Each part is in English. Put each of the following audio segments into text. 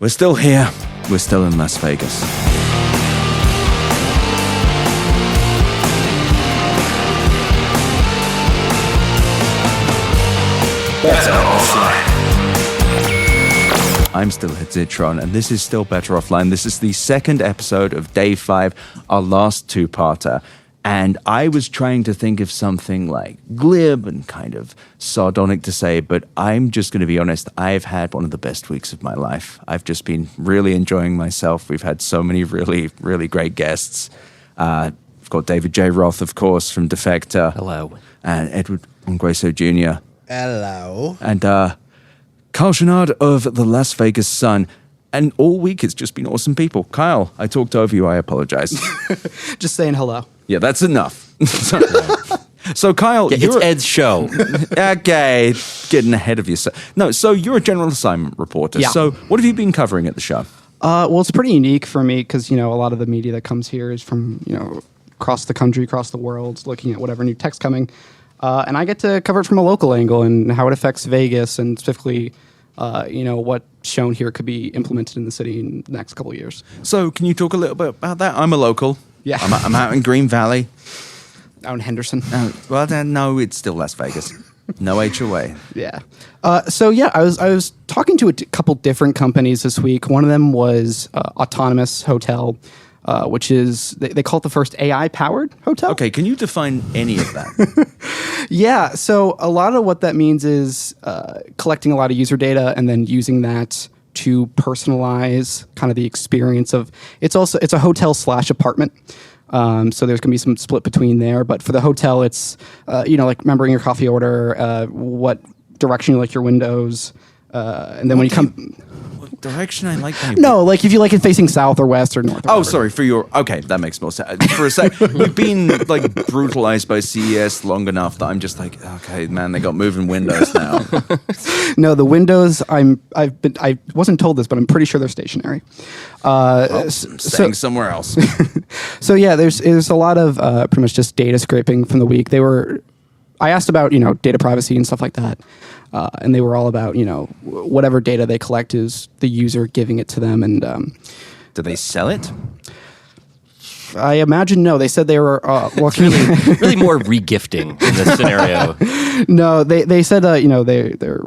We're still here. We're still in Las Vegas. Better Offline. I'm still at Zitron, and this is still Better Offline. This is the second episode of Day 5, our last two-parter. And I was trying to think of something like glib and kind of sardonic to say, but I'm just going to be honest. I've had one of the best weeks of my life. I've just been really enjoying myself. We've had so many really, really great guests. We've got David J. Roth, of course, from Defector. Hello. And Edward Ongweso Jr. Hello. And Kyle Chouinard of the Las Vegas Sun. And all week it's just been awesome people. Kyle, I talked over you. I apologize. Just saying hello. Yeah, that's enough. So Kyle, it's Ed's show. Okay, getting ahead of yourself. No, so you're a general assignment reporter. Yeah. So what have you been covering at the show? Well, it's pretty unique for me because, a lot of the media that comes here is from, across the country, across the world, looking at whatever new tech's coming. And I get to cover it from a local angle and how it affects Vegas and specifically, what shown here could be implemented in the city in the next couple of years. So can you talk a little bit about that? I'm a local. Yeah. I'm out in Green Valley. Out in Henderson. Well, then, no, it's still Las Vegas. No HOA. Yeah. I was talking to a couple different companies this week. One of them was Autonomous Hotel, which is, they call it the first AI-powered hotel. Okay, can you define any of that? Yeah, so a lot of what that means is collecting a lot of user data and then using that to personalize kind of the experience of, it's a hotel / apartment. So there's gonna be some split between there, but for the hotel, it's, like remembering your coffee order, what direction you like your windows, and then when you come... Direction I like that. No, like if you like it facing south or west or north. Or whatever. Sorry, okay, that makes more sense. For a sec, we've been like brutalized by CES long enough that I'm just like, okay, man, they got moving windows now. No, the windows. I wasn't told this, but I'm pretty sure they're stationary. Staying somewhere else. So yeah, there's a lot of pretty much just data scraping from the week. I asked about data privacy and stuff like that. And they were all about, whatever data they collect is the user giving it to them. And do they sell it? I imagine no. They said they were working really more regifting in this scenario. No, they said they're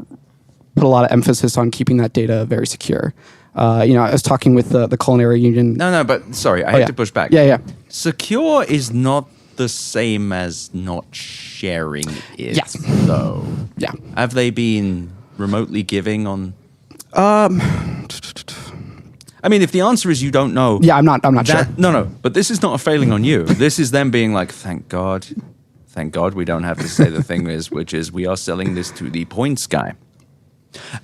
put a lot of emphasis on keeping that data very secure. I was talking with the culinary union. No, but sorry, I have to push back. Yeah. Secure is not the same as not sharing it. Yes. Though. Yeah. Have they been remotely giving on? I mean, if the answer is you don't know. Yeah, I'm not sure. No. But this is not a failing on you. This is them being like, thank God we don't have to say the thing is, which is we are selling this to the points guy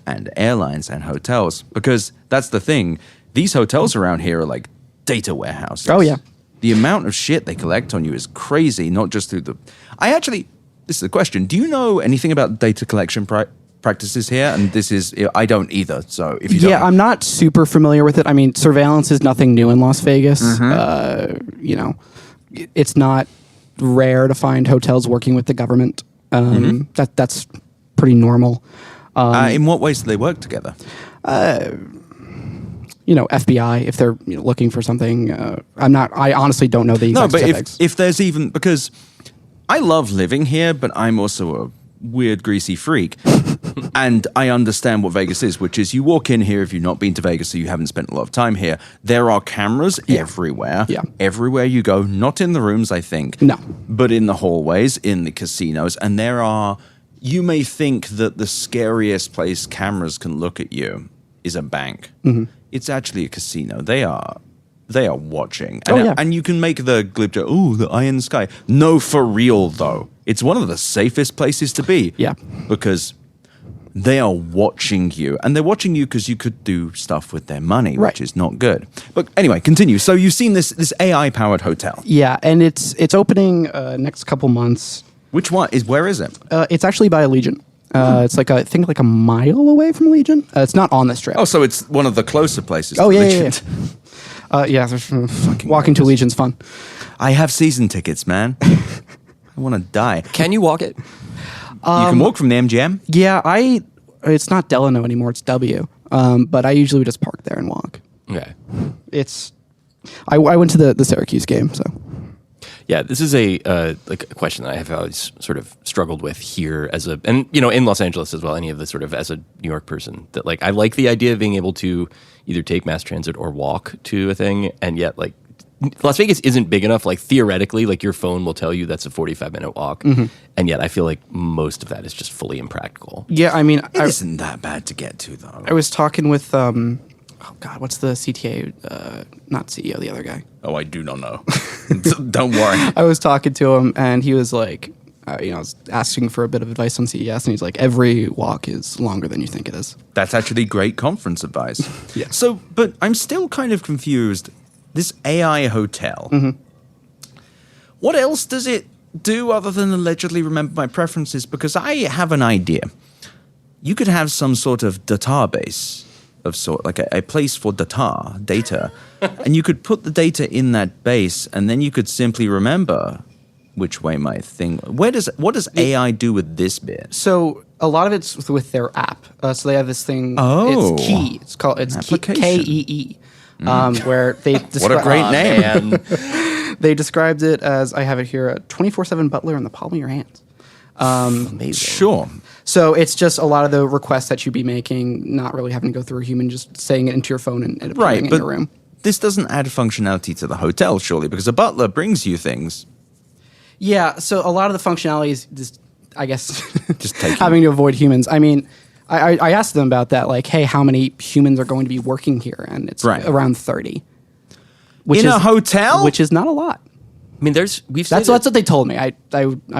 and airlines and hotels, because that's the thing. These hotels around here are like data warehouses. Oh yeah. The amount of shit they collect on you is crazy, not just through the... this is the question. Do you know anything about data collection practices here? And I don't either, so if you don't... Yeah, I'm not super familiar with it. I mean, surveillance is nothing new in Las Vegas. Mm-hmm. It's not rare to find hotels working with the government. That's pretty normal. In what ways do they work together? FBI, if they're looking for something. I honestly don't know the exact specifics. If there's even, because I love living here, but I'm also a weird, greasy freak. And I understand what Vegas is, which is you walk in here if you've not been to Vegas, so you haven't spent a lot of time here. There are cameras everywhere. Yeah. Everywhere you go, not in the rooms, I think. No. But in the hallways, in the casinos. And you may think that the scariest place cameras can look at you is a bank. Mm-hmm. It's actually a casino. They are watching. And, and you can make the glib joke, the eye in the sky. No, for real, though. It's one of the safest places to be. Yeah. Because they are watching you. And they're watching you because you could do stuff with their money, which is not good. But anyway, continue. So you've seen this AI-powered hotel. Yeah, and it's opening next couple months. Which one? Where is it? It's actually by Allegiant. It's I think a mile away from Legion. It's not on the strip. Oh, so it's one of the closer places. Oh, yeah. Walking to Legion's fun. I have season tickets, man. I want to die. Can you walk it? You can walk from the MGM? Yeah, it's not Delano anymore. It's W. but I usually would just park there and walk. Okay. I went to the Syracuse game, so. Yeah, this is a question that I have always sort of struggled with here and in Los Angeles as well. Any of this sort of as a New York person, that like I like the idea of being able to either take mass transit or walk to a thing, and yet like Las Vegas isn't big enough. Like theoretically, like your phone will tell you that's a 45-minute walk, and yet I feel like most of that is just fully impractical. Yeah, I mean, It isn't that bad to get to, though. I was talking with what's the CTA? Not CEO, the other guy. Oh, I do not know. Don't worry. I was talking to him, and he was like, I was asking for a bit of advice on CES, and he's like, every walk is longer than you think it is. That's actually great conference advice. Yeah. So, but I'm still kind of confused. This AI hotel, what else does it do other than allegedly remember my preferences? Because I have an idea. You could have some sort of database of sort, like a place for data, and you could put the data in that base, and then you could simply remember which way my thing. What does AI do with this bit? So a lot of it's with their app. So they have this thing. Oh. It's Key. It's called Application. KEE. Where they What a great name. They described it as, I have it here, a 24/7 butler in the palm of your hands. Amazing. Sure. So it's just a lot of the requests that you'd be making, not really having to go through a human, just saying it into your phone and it appearing in your room. This doesn't add functionality to the hotel, surely, because a butler brings you things. Yeah, so a lot of the functionality is just, I guess, Just taking- having to avoid humans. I mean, I asked them about that, like, hey, how many humans are going to be working here? And it's Right. around 30. In a hotel? Which is not a lot. I mean, That's what they told me. I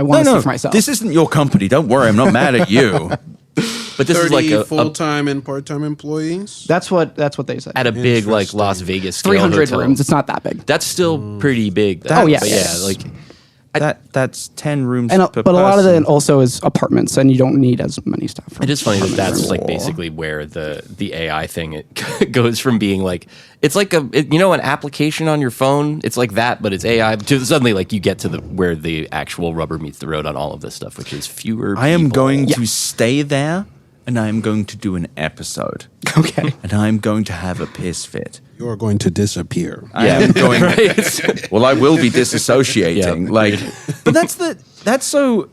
want to see for myself. This isn't your company. Don't worry. I'm not mad at you. but this is 30 like a full-time and part-time employees. That's what they said. at a big like Las Vegas scale 300 hotel. rooms. It's not that big. That's still pretty big. Oh, yeah. But Yes. yeah, like That's 10 rooms And per but a lot of person. it also is apartments, and you don't need as many stuff. it is funny that from that's rooms. like basically where the AI thing it goes from being like it's like an application on your phone. It's like that, but it's AI. To suddenly like you get to where the actual rubber meets the road on all of this stuff, which is fewer. I am people. going to stay there, and I am going to do an episode. Okay. And I am going to have a piss fit. You are going to disappear. I am going. Well, I will be disassociating. Yeah. Like, but that's so.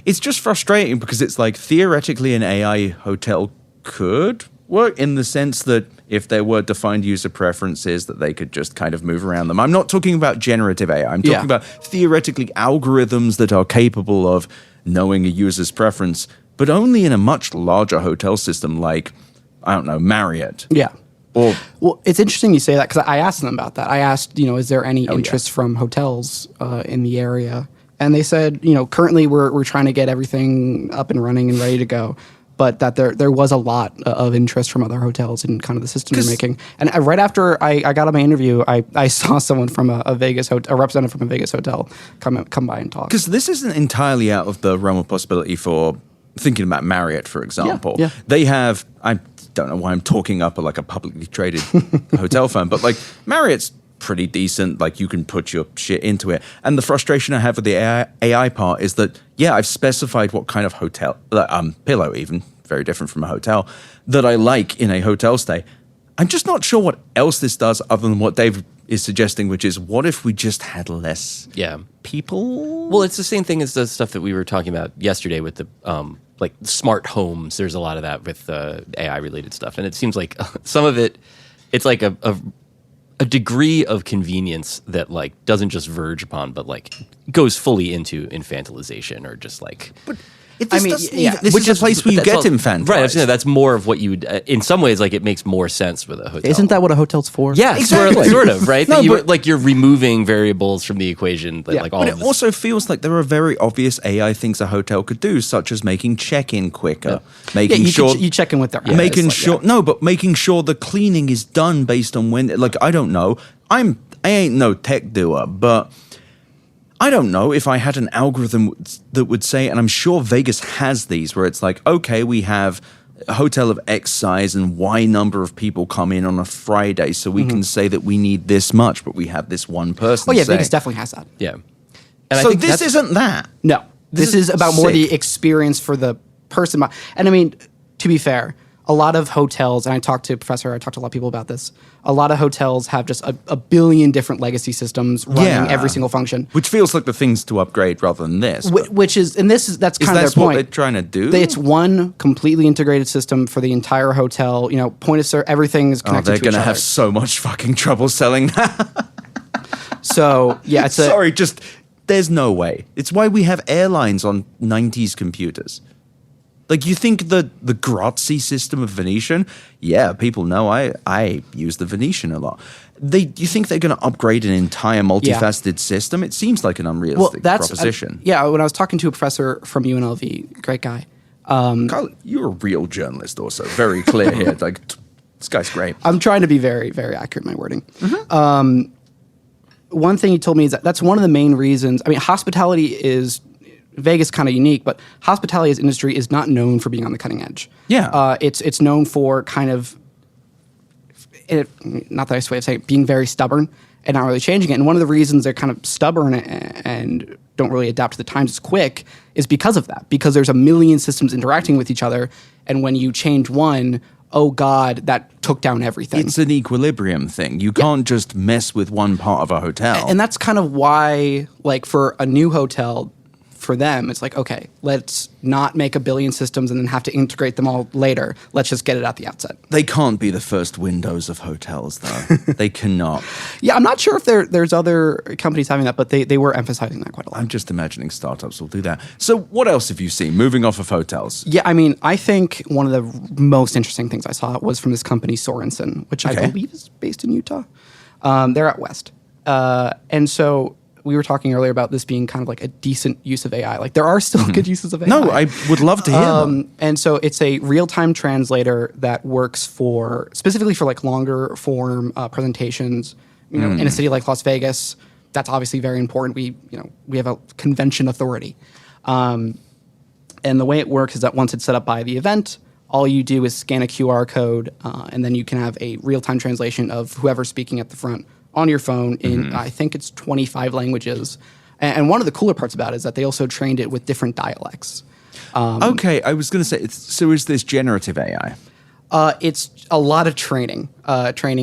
It's just frustrating because it's like theoretically an AI hotel could work in the sense that if there were defined user preferences that they could just kind of move around them. I'm not talking about generative AI. I'm talking about theoretically algorithms that are capable of knowing a user's preference, but only in a much larger hotel system like, I don't know, Marriott. Yeah. Or Well, it's interesting you say that because I asked them about that. I asked, is there any interest from hotels in the area? And they said, currently we're trying to get everything up and running and ready to go, but that there was a lot of interest from other hotels in kind of the system they're making. And right after I got on my interview, I saw someone from a Vegas hotel, a representative from a Vegas hotel, come by and talk. because this isn't entirely out of the realm of possibility for thinking about Marriott, for example. Yeah. They have, I don't know why I'm talking up like a publicly traded hotel firm, but like Marriott's pretty decent. Like you can put your shit into it. And the frustration I have with the AI part is that, yeah, I've specified what kind of hotel, pillow even, very different from a hotel, that I like in a hotel stay. I'm just not sure what else this does other than what Dave is suggesting, which is what if we just had less people? Well, it's the same thing as the stuff that we were talking about yesterday with the like smart homes. There's a lot of that with AI related stuff, and it seems like some of it, it's like a degree of convenience that like doesn't just verge upon, but like goes fully into infantilization or just like. This is a place where you get infantilized. Right, that's more of what you would. In some ways, like it makes more sense with a hotel. Isn't that what a hotel's for? Yeah, Exactly. sort of, right? No, That you're removing variables from the equation. That, Yeah, like all But of it this. also feels like there are very obvious AI things a hotel could do, such as making check-in quicker, making sure you check in with their making eyes, sure making sure the cleaning is done based on when. Like I don't know, I ain't no tech doer, but I don't know if I had an algorithm that would say, and I'm sure Vegas has these, where it's like, okay, we have a hotel of X size and Y number of people come in on a Friday, so we can say that we need this much, but we have this one person. Oh yeah, saying. Vegas definitely has that. Yeah. And I So think this that's- isn't that. No, this is about more sick. the experience for the person. And I mean, to be fair, a lot of hotels, and I talked to a lot of people about this. A lot of hotels have just a billion different legacy systems running every single function. Which feels like the things to upgrade rather than this. That's kind of their what point. they're trying to do? It's one completely integrated system for the entire hotel. Point of service, everything is connected to each other. They're going to have so much fucking trouble selling that. So, yeah, it's Sorry, there's no way. It's why we have airlines on 90s computers. Like, you think the Grazie system of Venetian? Yeah, people know I use the Venetian a lot. You think they're going to upgrade an entire multifaceted system? It seems like an unrealistic proposition. When I was talking to a professor from UNLV, great guy. Kyle, you're a real journalist also. Very clear here. Like, this guy's great. I'm trying to be very, very accurate in my wording. Mm-hmm. One thing he told me is that's one of the main reasons. I mean, hospitality is... Vegas kind of unique, but hospitality as industry is not known for being on the cutting edge. Yeah. It's known for kind of, not the nice way of saying it, being very stubborn and not really changing it. And one of the reasons they're kind of stubborn and don't really adapt to the times as quick is because of that, because there's a million systems interacting with each other. And when you change one, oh God, that took down everything. It's an equilibrium thing. You can't just mess with one part of a hotel. And that's kind of why, like, for a new hotel, for them, it's like, okay, let's not make a billion systems and then have to integrate them all later. Let's just get it at the outset. They can't be the first Windows of hotels, though. They cannot. Yeah, I'm not sure if there's other companies having that, but they were emphasizing that quite a lot. I'm just imagining startups will do that. So what else have you seen, moving off of hotels? Yeah, I mean, I think one of the most interesting things I saw was from this company, Sorensen, which I believe is based in Utah. They're out west. And so... we were talking earlier about this being kind of like a decent use of AI. Like, there are still good uses of AI. No, I would love to hear them. And so it's a real-time translator that works specifically for like longer form presentations. In a city like Las Vegas, that's obviously very important. We have a convention authority. And the way it works is that once it's set up by the event, all you do is scan a QR code, and then you can have a real-time translation of whoever's speaking at the front on your phone in, I think it's 25 languages. And one of the cooler parts about it is that they also trained it with different dialects. Okay, I was going to say, so is this generative AI? It's a lot of training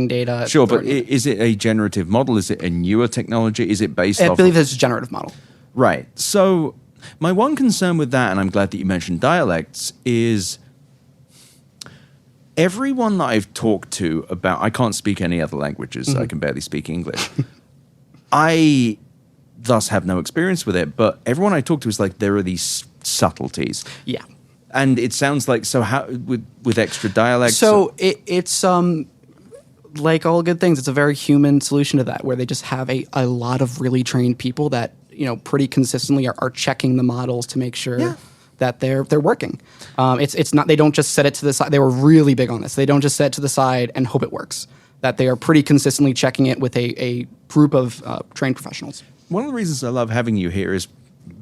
data. Sure, but is it a generative model? Is it a newer technology? Is it based off... I believe it's a generative model. Right. So my one concern with that, and I'm glad that you mentioned dialects, is... everyone that I've talked to about, I can't speak any other languages. I can barely speak English. I thus have no experience with it, but everyone I talk to is like, there are these subtleties. Yeah. And it sounds like, so how, with extra dialects? So it's like all good things, it's a very human solution to that, where they just have a lot of really trained people that, pretty consistently are checking the models to make sure that they're working. It's not, they don't just set it to the side. They were really big on this. They don't just set it to the side and hope it works. That they are pretty consistently checking it with a group of trained professionals. One of the reasons I love having you here is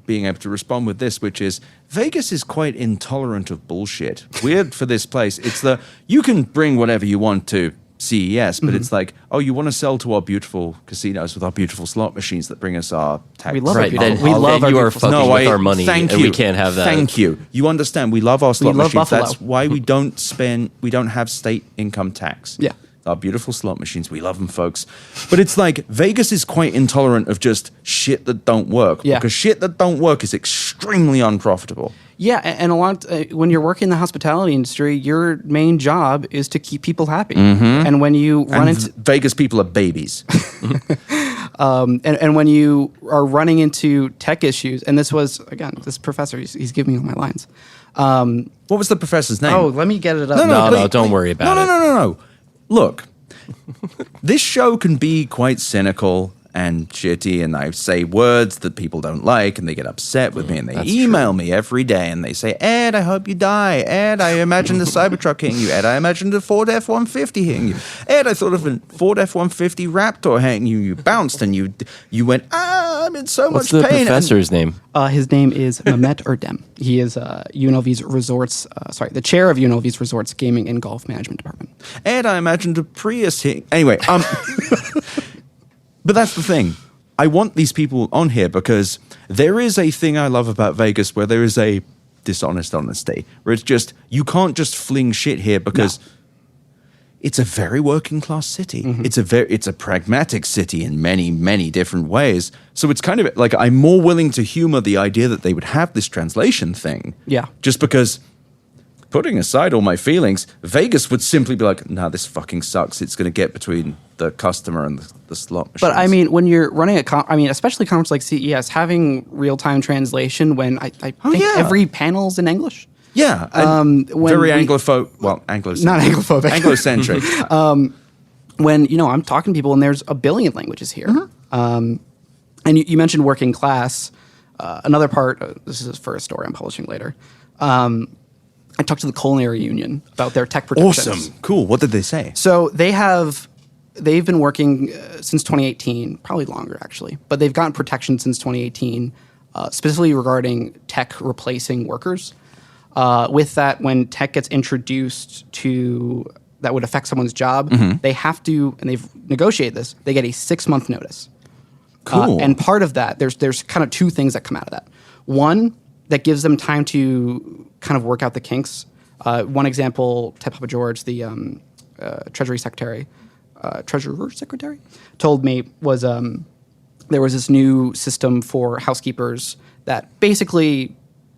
being able to respond with this, which is Vegas is quite intolerant of bullshit. Weird for this place. It's you can bring whatever you want to CES, but it's like, oh, you want to sell to our beautiful casinos with our beautiful slot machines that bring us our tax. We love Right, then we love our you are beautiful fucking with our money, thank and you. we can't have that. Thank you. You understand? We love our slot love machines. Buffalo. That's why we don't have state income tax. Yeah. Our beautiful slot machines. We love them, folks. But it's like Vegas is quite intolerant of just shit that don't work. Yeah. Because shit that don't work is extremely unprofitable. Yeah, and a lot when you're working in the hospitality industry, your main job is to keep people happy. And when you run into Vegas people are babies. and when you are running into tech issues, and this was again this professor, he's giving me all my lines. What was the professor's name? Oh, let me get it up. No, don't worry about it. No. Look, this show can be quite cynical and shitty, and I say words that people don't like, and they get upset with me, and they email me every day, and they say, Ed, I hope you die. Ed, I imagined a Cybertruck hitting you. Ed, I imagined a Ford F-150 hitting you. Ed, I thought of a Ford F-150 Raptor hitting you. You bounced, and you went, I'm in so What's much the pain. professor's name? His name is Mehmet Erdem. He is UNLV's the chair of UNLV's Resorts Gaming and Golf Management Department. Ed, I imagined a Prius hitting... Anyway, but that's the thing. I want these people on here because there is a thing I love about Vegas where there is a dishonest honesty, where it's just, you can't just fling shit here because it's a very working class city. It's a pragmatic city in many, many different ways. So it's kind of like, I'm more willing to humor the idea that they would have this translation thing. Yeah. Just because, putting aside all my feelings, Vegas would simply be like, nah, this fucking sucks. It's going to get between the customer and the slot machines. But I mean, when you're running especially conference like CES, having real-time translation when I think every panel's in English. Yeah. Very Anglophobic. Well, Anglocentric. Not Anglophobic. Anglocentric. When, I'm talking to people and there's a billion languages here. And you mentioned working class. Another part, this is for a story I'm publishing later. I talked to the culinary union about their tech protections. Awesome. Cool. What did they say? So they've been working since 2018, probably longer actually, but they've gotten protection since 2018, specifically regarding tech replacing workers. With that, when tech gets introduced that would affect someone's job, they have to, and they've negotiated this, they get a 6-month notice. Cool. And part of that, there's kind of two things that come out of that. One, that gives them time to kind of work out the kinks. One example, Ted Papa George, the Treasurer Secretary, told me was there was this new system for housekeepers that basically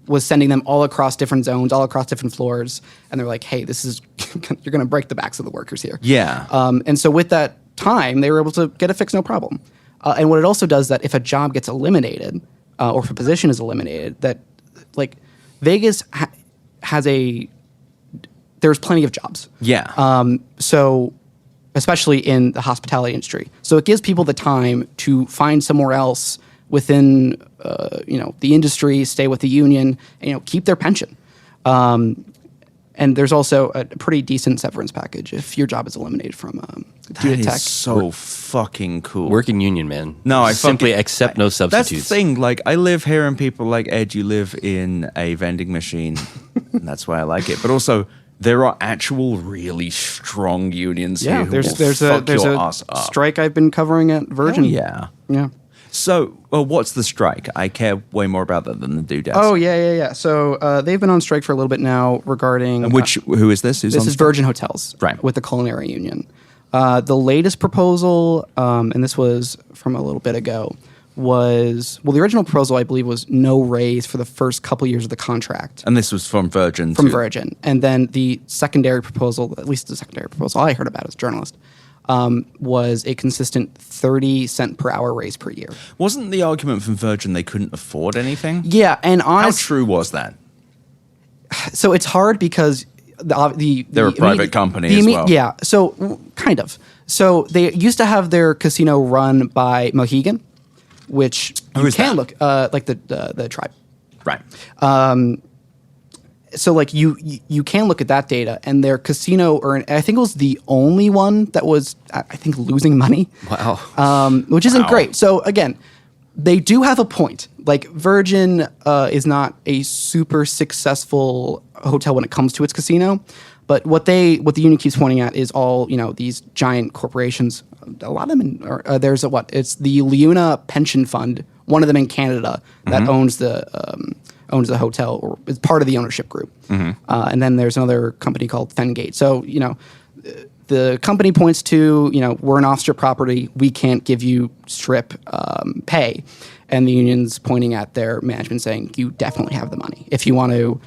was sending them all across different zones, all across different floors, and they're like, "Hey, this is you're going to break the backs of the workers here." Yeah. And so with that time, they were able to get it fixed, no problem. And what it also does that if a job gets eliminated or if a position is eliminated, that like Vegas there's plenty of jobs. Yeah. So especially in the hospitality industry. So it gives people the time to find somewhere else within, the industry, stay with the union, and, keep their pension. And there's also a pretty decent severance package if your job is eliminated from due to That tech. is so fucking cool. Working union, man. No, I simply fucking- accept no substitutes. That's the thing. Like, I live here, and people like, Ed, you live in a vending machine, and that's why I like it. But also, there are actual really strong unions here. Who there's will a fuck your ass up. strike I've been covering at Virgin. Yeah. Yeah. So, what's the strike? I care way more about that than the doodads. Oh yeah. So they've been on strike for a little bit now regarding. And who is this? Who's This on is strike? Virgin Hotels, Right. with the culinary union. The latest proposal, and this was from a little bit ago, the original proposal I believe was no raise for the first couple years of the contract. And this was from Virgin. From Virgin. And then the secondary proposal, at least the secondary proposal I heard about as a journalist, was a consistent 30-cent per hour raise per year. Wasn't the argument from Virgin they couldn't afford anything? Yeah, and How true was that? So it's hard because They're a private company as well. Yeah, so kind of. So they used to have their casino run by Mohegan, which Who you is can that? look like the tribe. Right. So like you can look at that data, and their casino I think it was the only one that was I think losing money. Wow. Which isn't Wow. great. So again, they do have a point. Like Virgin is not a super successful hotel when it comes to its casino, but what the union keeps pointing at is all these giant corporations. A lot of them it's the Leuna Pension Fund, one of them in Canada that owns the hotel or is part of the ownership group. And then there's another company called Fengate. So, the company points to, we're an off-strip property. We can't give you strip pay. And the union's pointing at their management saying, you definitely have the money. If you want to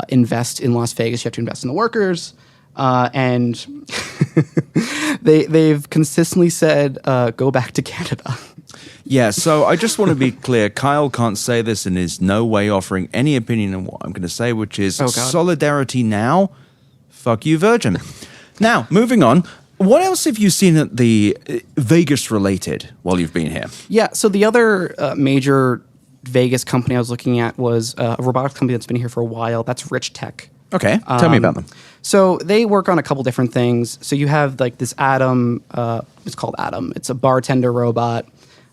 invest in Las Vegas, you have to invest in the workers. And they've consistently said, go back to Canada. Yeah, so I just want to be clear. Kyle can't say this and is no way offering any opinion on what I'm going to say, which is solidarity now. Fuck you, Virgin. Now, moving on. What else have you seen at the Vegas related while you've been here? Yeah, so the other major Vegas company I was looking at was a robotics company that's been here for a while. That's Rich Tech. Okay, tell me about them. So they work on a couple different things. So you have like this Atom. It's called Atom. It's a bartender robot.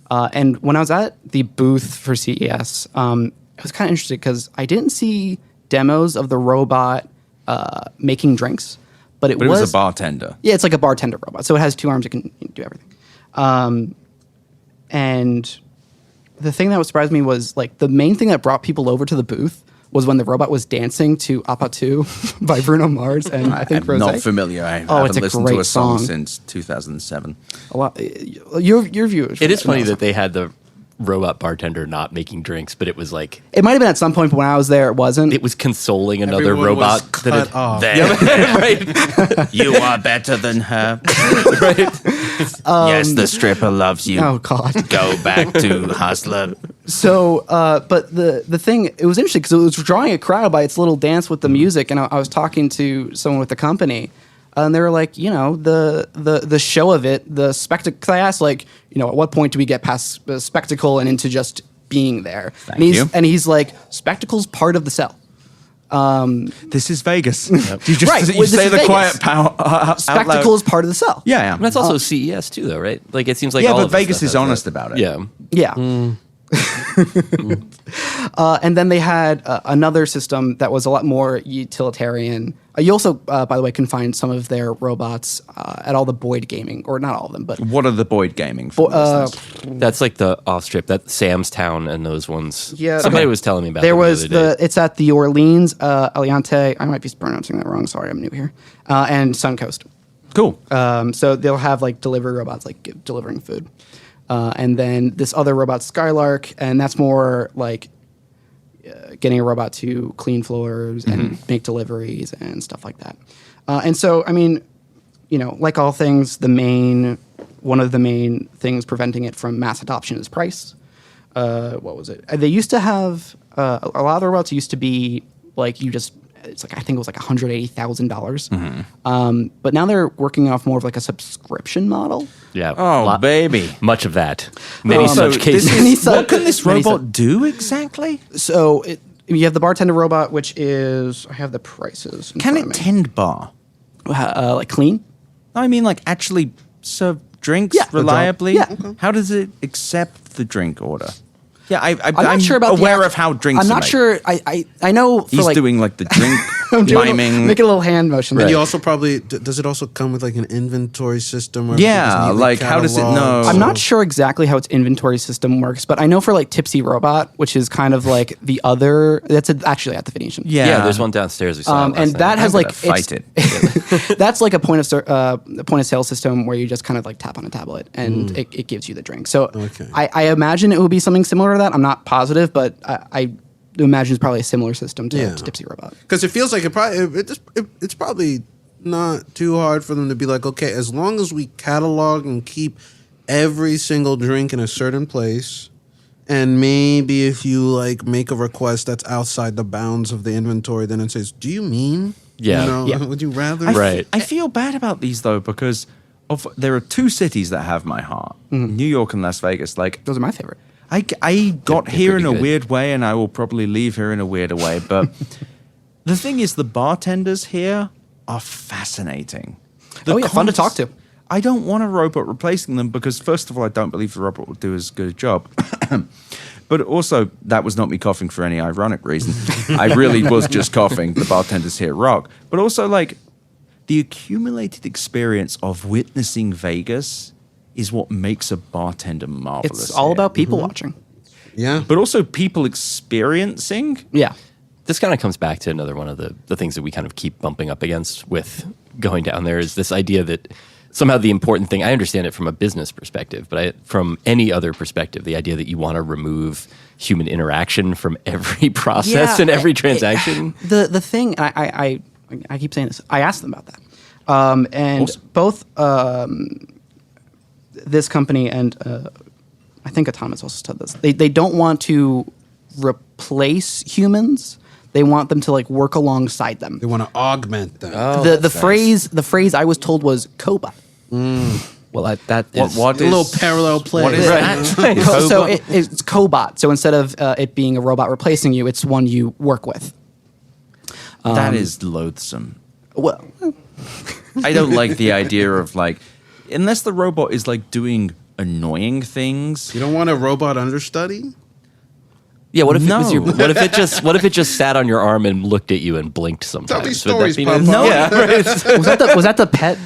And when I was at the booth for CES, I was kind of interested because I didn't see demos of the robot making drinks, but it was a bartender. Yeah, it's like a bartender robot. So it has 2 arms. It can do everything. And the thing that surprised me was like the main thing that brought people over to the booth was when the robot was dancing to Apatu by Bruno Mars and I think I'm Rosé. not familiar. I Oh, it's haven't a listened to great a song song. since 2007. A lot. Your view. It is funny that they had the robot bartender not making drinks, but it was like It might have been at some point, but when I was there, it wasn't. it was consoling another Everyone robot was that cut had, off. There, right. you are better than her. Yes, the stripper loves you. Oh God. Go back to Hustler. So, but the thing, it was interesting because it was drawing a crowd by its little dance with the music, and I was talking to someone with the company, and they were like, the show of it, the spectacle. Because I asked, like, at what point do we get past the spectacle and into just being there? you. And he's like, spectacle's part of the sell. This is Vegas. You just Right, you well, this say is the Vegas. quiet power. Spectacle is part of the sell. Yeah, And that's also CES too, though, right? Like it seems like yeah, all but of this Vegas stuff is has honest that. about it. Yeah. Yeah. And then they had another system that was a lot more utilitarian. You also, by the way, can find some of their robots at all the Boyd Gaming, or not all of them, but What are the Boyd Gaming for listeners? That's like the off strip, that Sam's Town and those ones. Yeah, Somebody okay. was telling me about there them was the other day. it's at the Orleans Aliante. I might be pronouncing that wrong. Sorry, I'm new here. And Suncoast. Cool. So they'll have like delivery robots, like delivering food. And then this other robot, Skylark, and that's more like getting a robot to clean floors and make deliveries and stuff like that. And so, I mean, like all things, one of the main things preventing it from mass adoption is price. What was it? They used to have a lot of the robots used to be like I think it was like $180,000. But now they're working off more of like a subscription model. Yeah. Oh, baby. Much of that. Many such cases. What can this robot do exactly? So you have the bartender robot, which is I have the prices. in Can front it of me. tend bar? Like clean? I mean, like actually serve drinks Yeah. reliably? Yeah. Okay. How does it accept the drink order? Yeah, I'm not sure about aware of how drinks I'm are not made. sure. I know for He's like doing like the drink I'm doing miming. making a little hand motion. And there. you also probably does it also come with like an inventory system? Or Yeah, neatly like, how does it know? cataloged? I'm not sure exactly how its inventory system works, but I know for like Tipsy Robot, which is kind of like the other. That's actually at the Venetian. Yeah, there's one downstairs. We saw it last and night. that has I'm like gonna fight it. That's like a point of sale system where you just kind of like tap on a tablet and it gives you the drink. So Okay. I imagine it would be something similar to that. I'm not positive, but I imagine it's probably a similar system to Tipsy Robot. Because it feels like it's probably not too hard for them to be like, okay, as long as we catalog and keep every single drink in a certain place, and maybe if you like make a request that's outside the bounds of the inventory, then it says, "Do you mean? Yeah. Yeah. Would you rather?" Right. I feel bad about these though because there are two cities that have my heart: New York and Las Vegas. Like Those are my favorite. I got they're here in pretty a good. weird way, and I will probably leave here in a weirder way. But the thing is, the bartenders here are fascinating. Oh, yeah, fun to talk to. I don't want a robot replacing them because, first of all, I don't believe the robot will do as good a job. But also, that was not me coughing for any ironic reason. I really was just coughing. The bartenders here rock. But also, like, the accumulated experience of witnessing Vegas is what makes a bartender marvelous. It's all here. about people watching. Yeah. But also people experiencing. Yeah. This kind of comes back to another one of the things that we kind of keep bumping up against with going down there is this idea that somehow the important thing, I understand it from a business perspective, but from any other perspective, the idea that you want to remove human interaction from every process and every transaction. The thing, I keep saying this, I asked them about that. And Awesome. both this company and I think Autonomous also said this. They don't want to replace humans. They want them to like work alongside them. They want to augment them. The phrase I was told was cobot. Well, that is What A is little parallel play. What is that? So it's cobot. So instead of it being a robot replacing you, it's one you work with. That is loathsome. Well, I don't like the idea of like, unless the robot is like doing annoying things. You don't want a robot understudy? Yeah, what if it was No. your? What if it just sat on your arm and looked at you and blinked sometimes? Tell me Would stories, that be Papa. nice? No. Yeah, right. Was that the pet?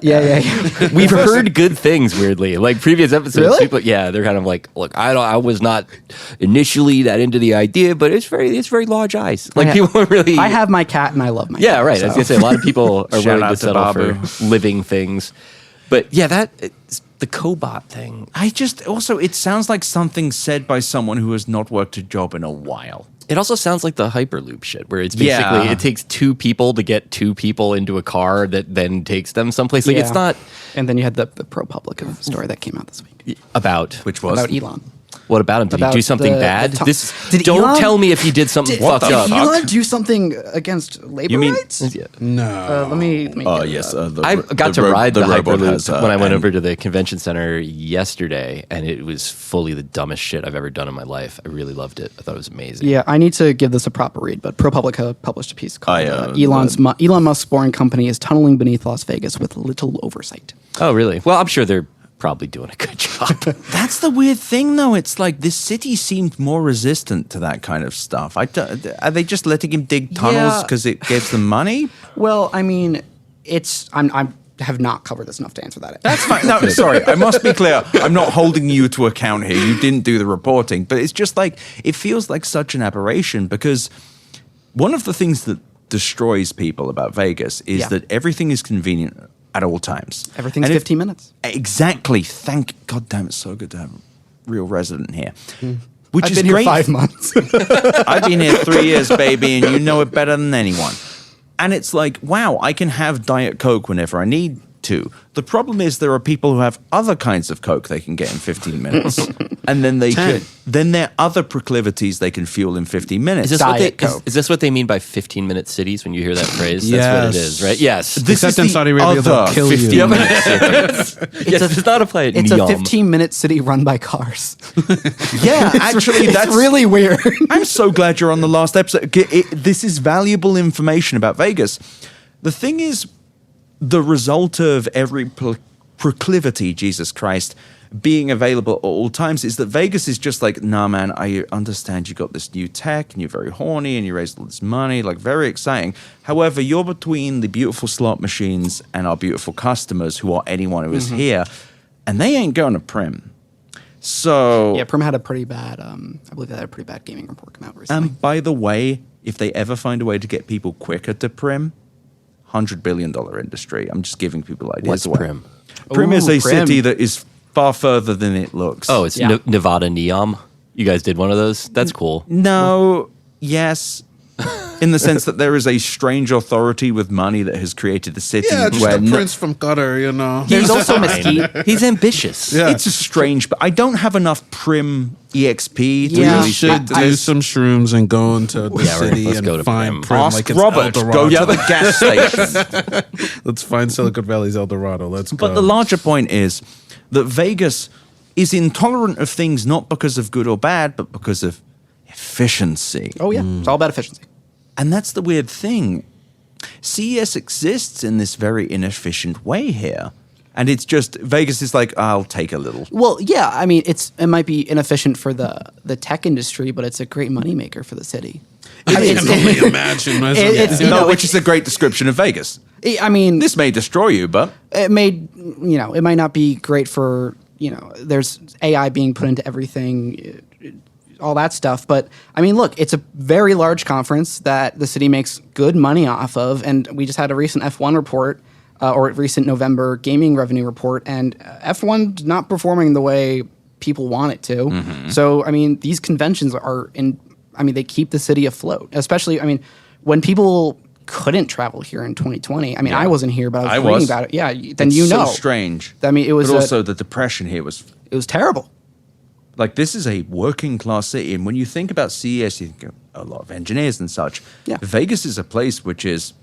Yeah. We've heard good things. Weirdly, like previous episodes, Really? people, they're kind of like, look, I was not initially that into the idea, but it's very large eyes. Like people are really. I have my cat and I love my cat. Yeah, right. I was gonna say a lot of people are Shout willing out to to settle Babu. for living things, but the cobot thing. It sounds like something said by someone who has not worked a job in a while. It also sounds like the Hyperloop shit, where it's basically Yeah. it takes two people to get two people into a car that then takes them someplace. Like it's not And then you had the ProPublica story that came out this week about Which was about Elon. What about him? Did he About do something the- bad? the This Did don't Elon- tell me if he did something What fucked the up. Did fuck? Elon do something against labor You mean- rights? Yeah. No. Let me. Oh get it yes, up. I got to ride the robot Hyperloop has, when I went and- over to the convention center yesterday, and it was fully the dumbest shit I've ever done in my life. I really loved it. I thought it was amazing. Yeah, I need to give this a proper read, but ProPublica published a piece called the- Elon Musk's boring company is tunneling beneath Las Vegas with little oversight. Oh, really? Well, I'm sure they're probably doing a good job. That's the weird thing, though. It's like this city seemed more resistant to that kind of stuff. Are they just letting him dig tunnels Yeah. because it gives them money? Well, I mean, I have not covered this enough to answer that. That's fine. No, sorry. I must be clear. I'm not holding you to account here. You didn't do the reporting. But it's just like, it feels like such an aberration because one of the things that destroys people about Vegas is Yeah. that everything is convenient at all times. Everything's And 15 minutes. Exactly. God damn, it's so good to have a real resident here. Which I've is been great. here 5 months. I've been here 3 years, baby, and you know it better than anyone. And it's like, wow, I can have Diet Coke whenever I need to. The problem is there are people who have other kinds of Coke they can get in 15 minutes. And then then there are other proclivities they can fuel in 15 minutes. Diet Coke. Is this what they mean by 15-minute cities when you hear that phrase? Yes. That's what it is, right? Yes. This Except is in the Saudi Arabia, they'll other kill you. 15 minutes. Yes, it does not apply at It's a Neom. 15-minute city run by cars. Yeah, actually, that's It's really weird. I'm so glad you're on the last episode. This is valuable information about Vegas. The thing is, the result of every proclivity, Jesus Christ, being available at all times is that Vegas is just like, nah, man, I understand you got this new tech and you're very horny and you raised all this money, like very exciting. However, you're between the beautiful slot machines and our beautiful customers who are anyone who is here, and they ain't going to Prim. So Yeah, Prim had a pretty bad, I believe they had a pretty bad gaming report come out recently. And by the way, if they ever find a way to get people quicker to Prim, $100 billion industry. I'm just giving people ideas. What's away. Prim? Prim is Ooh, a Prim. city that is far further than it looks. Oh, it's Yeah. Nevada Neom. You guys did one of those? That's cool. No, yes. In the sense that there is a strange authority with money that has created the city Yeah, just where a prince from Qatar, you know. There's also Mesquite. He's ambitious. Yeah. it's a strange, but I don't have enough Prim EXP to Yeah. really You should do some shrooms and go into the Yeah, city let's and go to find Prim. Prim Ask like it's Robert, El go Dorado. to the gas station. Let's find Silicon Valley's El Dorado. Let's go. But the larger point is that Vegas is intolerant of things not because of good or bad, but because of efficiency. Oh, yeah. It's all about efficiency. And that's the weird thing. CES exists in this very inefficient way here. And it's just, Vegas is like, I'll take a little. Well, yeah, I mean, it might be inefficient for the tech industry, but it's a great moneymaker for the city. I mean, I can only imagine. it's- you know, which is a great description of Vegas. I mean, This may destroy you, but it might not be great for, there's AI being put into everything, all that stuff. But I mean, look, it's a very large conference that the city makes good money off of. And we just had a recent F1 report or recent November gaming revenue report. And F1's not performing the way people want it to. So, I mean, these conventions they keep the city afloat, especially, when people couldn't travel here in 2020. I mean, I wasn't here, but I was reading about it. Yeah, then it's so strange. I mean, it was But also the depression here was it was terrible. like, this is a working class city. And when you think about CES, you think of a lot of engineers and such. Yeah. Vegas is a place which is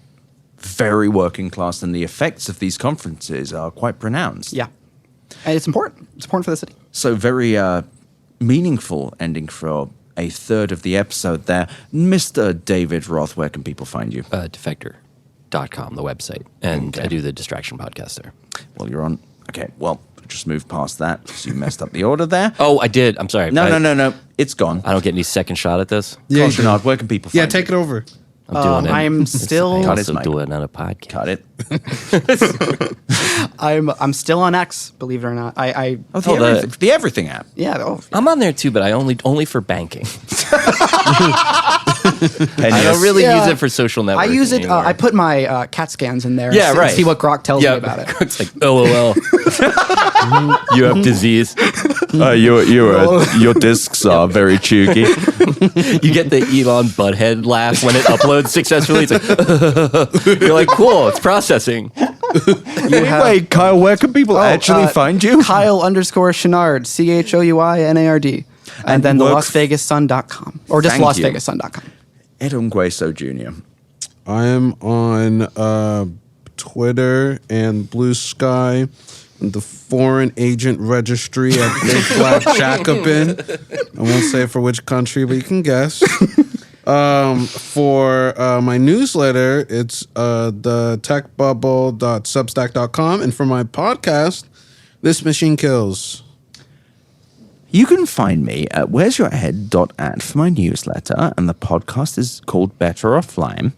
very working class, and the effects of these conferences are quite pronounced. Yeah, and it's important. It's important for the city. So very meaningful ending for a third of the episode there. Mr. David Roth, where can people find you? Defector.com, the website. And I do the Distraction podcast there. Well, you're on. Okay, well, just move past that because you messed up the order there. Oh, I did. I'm sorry. No. It's gone. I don't get any second shot at this. Yeah, Carl Chouinard, where can people find yeah, you? take it over. I'm doing it. I'm still I Cut his also mic. do it on a podcast. Cut it. I'm still on X, believe it or not. I Oh, the- the Everything app. yeah. I'm on there too, but I only for banking. I I don't really Yeah. use it for social networking. I use it. anymore. I put my CAT scans in there. Yeah, see, right. See what Grok tells yeah, me about it. It's like, LOL. You have disease. Your discs are very cheeky. You get the Elon Butthead laugh when it uploads successfully. It's like, you're like, cool, it's processing. Anyway, Kyle, where can people actually find you? Kyle_Chouinard, CHOUINARD. And then the works- LasVegasSun.com. Or just Thank you. LasVegasSun.com. Ed Ongweso Jr. I am on Twitter and Blue Sky, and the Foreign Agent Registry at Big Black Jacobin. I won't say for which country, but you can guess. For my newsletter, it's the techbubble.substack.com, and for my podcast, This Machine Kills. You can find me at wheresyouרד.at for my newsletter, and the podcast is called Better Offline.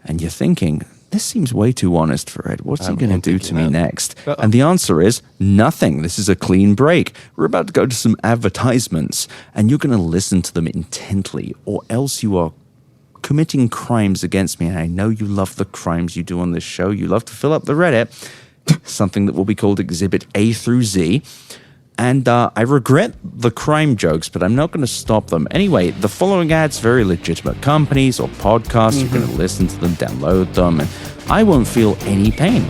And you're thinking, this seems way too honest for Ed. What's he going to do to me next? And the answer is nothing. This is a clean break. We're about to go to some advertisements, and you're going to listen to them intently, or else you are committing crimes against me. And I know you love the crimes you do on this show. You love to fill up the Reddit, something that will be called Exhibit A through Z. And I regret the crime jokes, but I'm not going to stop them. Anyway, the following ads, very legitimate companies or podcasts. You're going to listen to them, download them, and I won't feel any pain.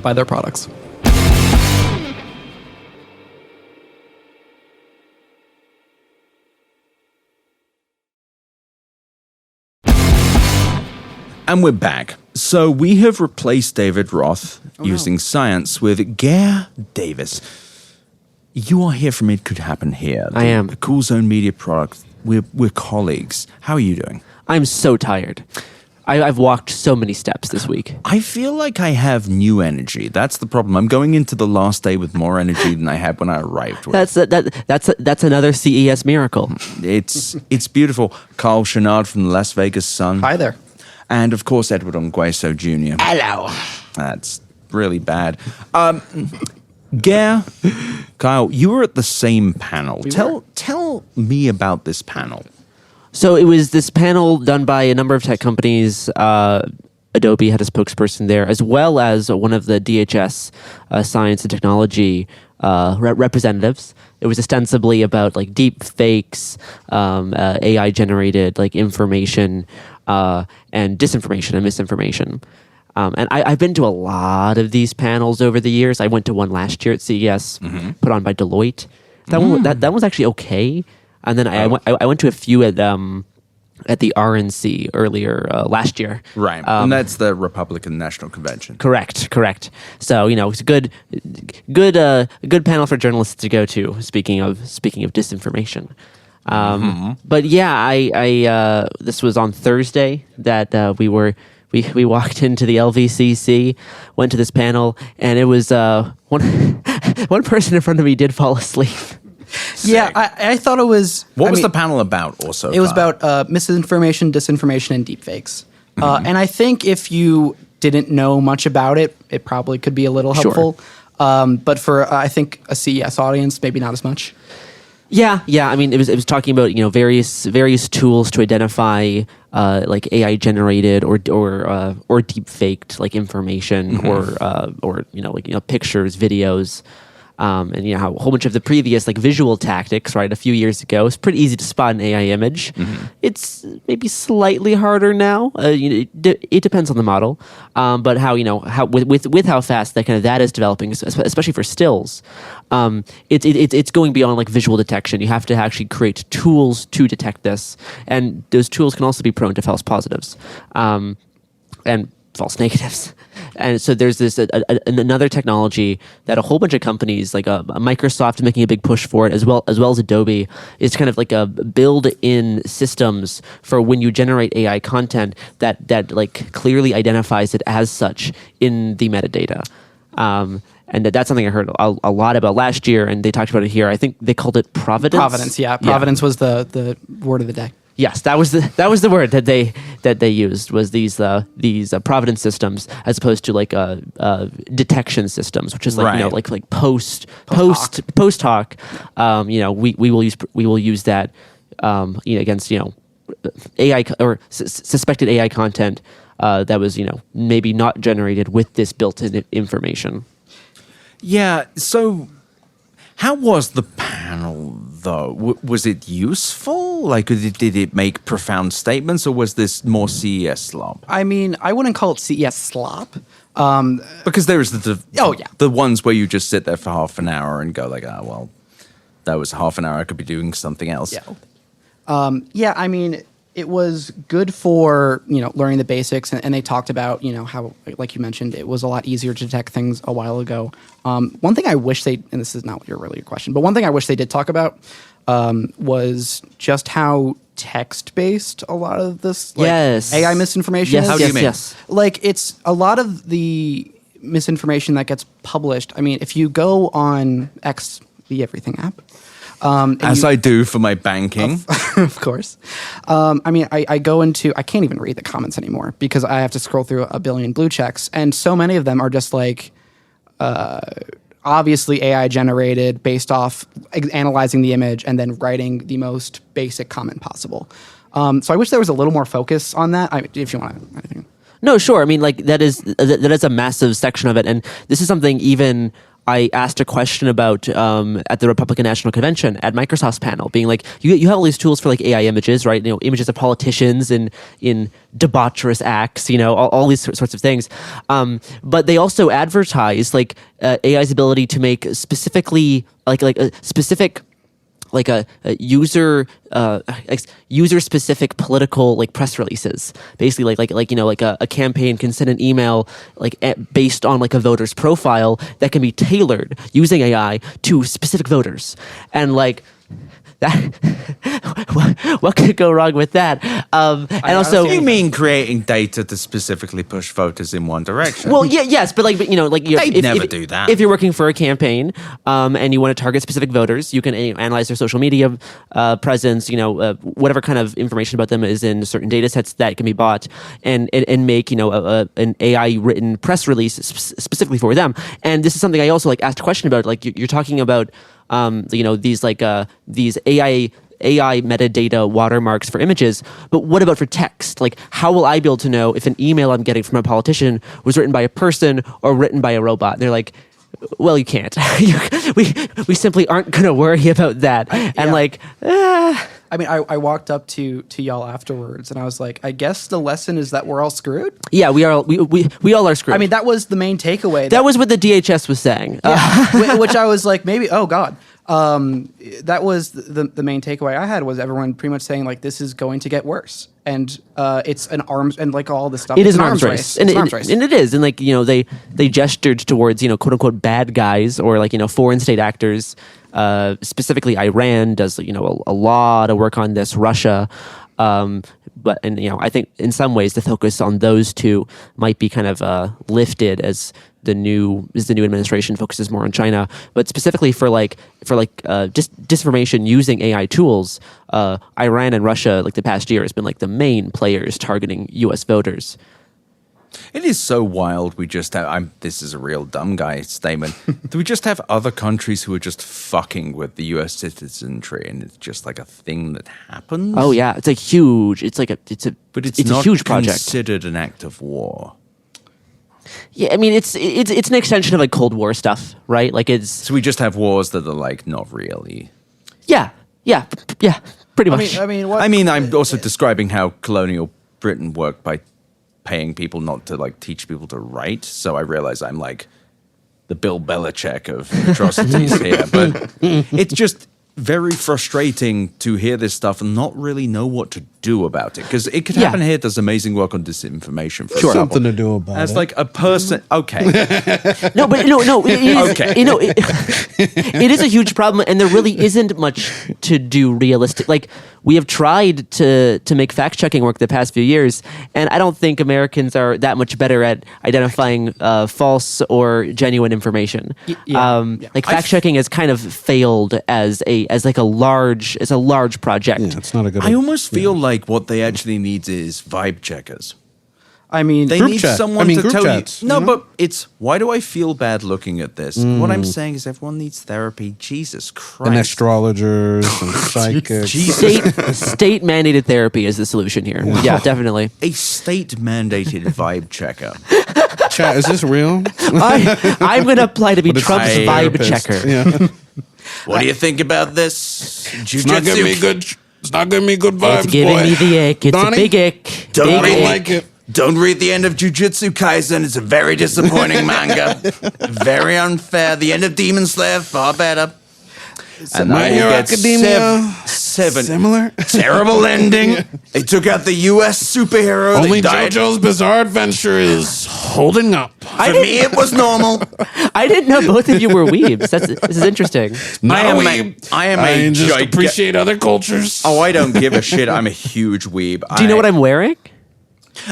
Buy their products. And we're back. So we have replaced David Roth using science with Gare Davis. You are here from It Could Happen Here. I am. A Cool Zone Media product. We're colleagues. How are you doing? I'm so tired. I've walked so many steps this week. I feel like I have new energy. That's the problem. I'm going into the last day with more energy than I had when I arrived. That's another CES miracle. It's beautiful. Carl Chouinard from the Las Vegas Sun. Hi there. And of course, Edward Ongweso Jr. Hello. That's really bad. Gare, Kyle, you were at the same panel. Tell me about this panel. So it was this panel done by a number of tech companies. Adobe had a spokesperson there, as well as one of the DHS science and technology representatives. It was ostensibly about like deepfakes, AI generated like information, and disinformation and misinformation. And I've been to a lot of these panels over the years. I went to one last year at CES, put on by Deloitte. That one was actually okay. And then I went to a few at the RNC earlier last year. Right. And that's the Republican National Convention. Correct. So it's a good panel for journalists to go to. Speaking of disinformation, but yeah, I this was on Thursday that we walked into the LVCC, went to this panel, and it was one person in front of me did fall asleep. Yeah, I thought it was. What was the panel about also? It was Kyle? about misinformation, disinformation, and deepfakes. And I think if you didn't know much about it, it probably could be a little Sure. helpful. But for I think a CES audience, maybe not as much. Yeah. I mean, it was talking about various tools to identify like AI generated or deep faked like information or pictures, videos. And how a whole bunch of the previous like visual tactics, right, a few years ago, it's pretty easy to spot an AI image. It's maybe slightly harder now. It depends on the model, but how with how fast that is developing, especially for stills, it's going beyond like visual detection. You have to actually create tools to detect this, and those tools can also be prone to false positives, and false negatives. And so there's this another technology that a whole bunch of companies like Microsoft is making a big push for it, as well as Adobe, is kind of like a build-in systems for when you generate AI content that like clearly identifies it as such in the metadata. And that's something I heard a lot about last year, and they talked about it here. I think they called it providence. Providence, yeah. Providence was the word of the day. Yes, that was the word that they used, was these providence systems, as opposed to like detection systems, which is like like post hoc. We will use that against AI or suspected AI content that was maybe not generated with this built-in information. Yeah. So, how was the panel though? Was it useful? Like, did it make profound statements, or was this more CES slop? I mean, I wouldn't call it CES slop. Because there is yeah, the ones where you just sit there for half an hour and go like, oh well, that was half an hour. I could be doing something else. Yeah. I mean, it was good for learning the basics, and they talked about how, like you mentioned, it was a lot easier to detect things a while ago. One thing I wish and this is not your question, but one thing I wish they did talk about was just how text-based a lot of this AI misinformation is. How do you mean? Yes. Like, it's a lot of the misinformation that gets published. I mean, if you go on X, the Everything app, As I do for my banking. of course. I mean, I go into, I can't even read the comments anymore because I have to scroll through a billion blue checks. And so many of them are just like, obviously AI generated based off analyzing the image and then writing the most basic comment possible. So I wish there was a little more focus on that. If you want to, I think. No, sure. I mean, like that is a massive section of it, and this is something even I asked a question about at the Republican National Convention at Microsoft's panel, being like, you have all these tools for like AI images, right? Images of politicians in debaucherous acts, all these sorts of things. But they also advertise like AI's ability to make specifically like a specific like a user specific political like press releases, basically like a campaign can send an email like based on like a voter's profile that can be tailored using AI to specific voters, and like that. What could go wrong with that? And also, you mean creating data to specifically push voters in one direction? Well, yes, but they'd never do that. If you're working for a campaign and you want to target specific voters, you can analyze their social media presence, whatever kind of information about them is in certain data sets that can be bought, and make an AI written press release specifically for them. And this is something I also asked a question about. Like you're talking about these AI metadata watermarks for images, but what about for text? Like, how will I be able to know if an email I'm getting from a politician was written by a person or written by a robot? And they're like, well, you can't. we simply aren't going to worry about that. I mean, I walked up to y'all afterwards, and I was like, I guess the lesson is that we're all screwed? Yeah, we all are screwed. I mean, that was the main takeaway. That was what the DHS was saying. Yeah, which I was like, maybe, oh, God. That was the main takeaway I had, was everyone pretty much saying, like, this is going to get worse. And it's an arms, and like all this stuff. It is an arms race. And it is. And like, they gestured towards, quote unquote, bad guys, or like, foreign state actors. Specifically, Iran does, a lot of work on this. Russia. But I think in some ways the focus on those two might be kind of lifted as the new administration focuses more on China. But specifically for just disinformation using AI tools, Iran and Russia, like the past year, has been like the main players targeting U.S. voters. It is so wild. We just have, this is a real dumb guy statement. Do we just have other countries who are just fucking with the U.S. citizenry, and it's just like a thing that happens? Oh yeah, it's a huge not a huge project. Considered an act of war. Yeah, I mean it's an extension of like Cold War stuff, right? Like it's, so we just have wars that are like not really. Yeah, pretty much. I mean, I'm also describing how colonial Britain worked by paying people not to like teach people to write. So I realize I'm like the Bill Belichick of atrocities here, but it's just very frustrating to hear this stuff and not really know what to do about it? Because it could happen here. Does amazing work on disinformation. For example. Something to do about As it. like a person, okay. No, but no. It is, Okay. It is a huge problem, and there really isn't much to do realistic. Like we have tried to make fact checking work the past few years, and I don't think Americans are that much better at identifying false or genuine information. Like fact checking has kind of failed as a large project. Yeah, it's not a good. I almost feel like what they actually need is vibe checkers. I mean, They Group need chat. someone I mean, to group tell chats, you. No, you know? but it's why do I feel bad looking at this? What I'm saying is everyone needs therapy. Jesus Christ. and astrologers and psychics. State mandated therapy is the solution here. Yeah, definitely. A state mandated vibe checker. Chat, is this real? I'm going to apply to be But it's Trump's a vibe therapist. checker. Yeah. What do you think about this? It's not giving me good. It's not giving me good vibes. It's giving me the ick. It's Donnie? a big ick. Don't Big read ick. like it. Don't read the end of Jujutsu Kaisen. It's a very disappointing manga. Very unfair. The end of Demon Slayer, far better. And My I will Hero get Academia, seven similar. terrible ending. They took out the U.S. superhero. Only they died. JoJo's Bizarre Adventure is holding up. For me, it was normal. I didn't know both of you were weebs. This is interesting. Not I am a a- weeb. I am a just giga- appreciate other cultures. Oh, I don't give a shit. I'm a huge weeb. Do you know what I'm wearing?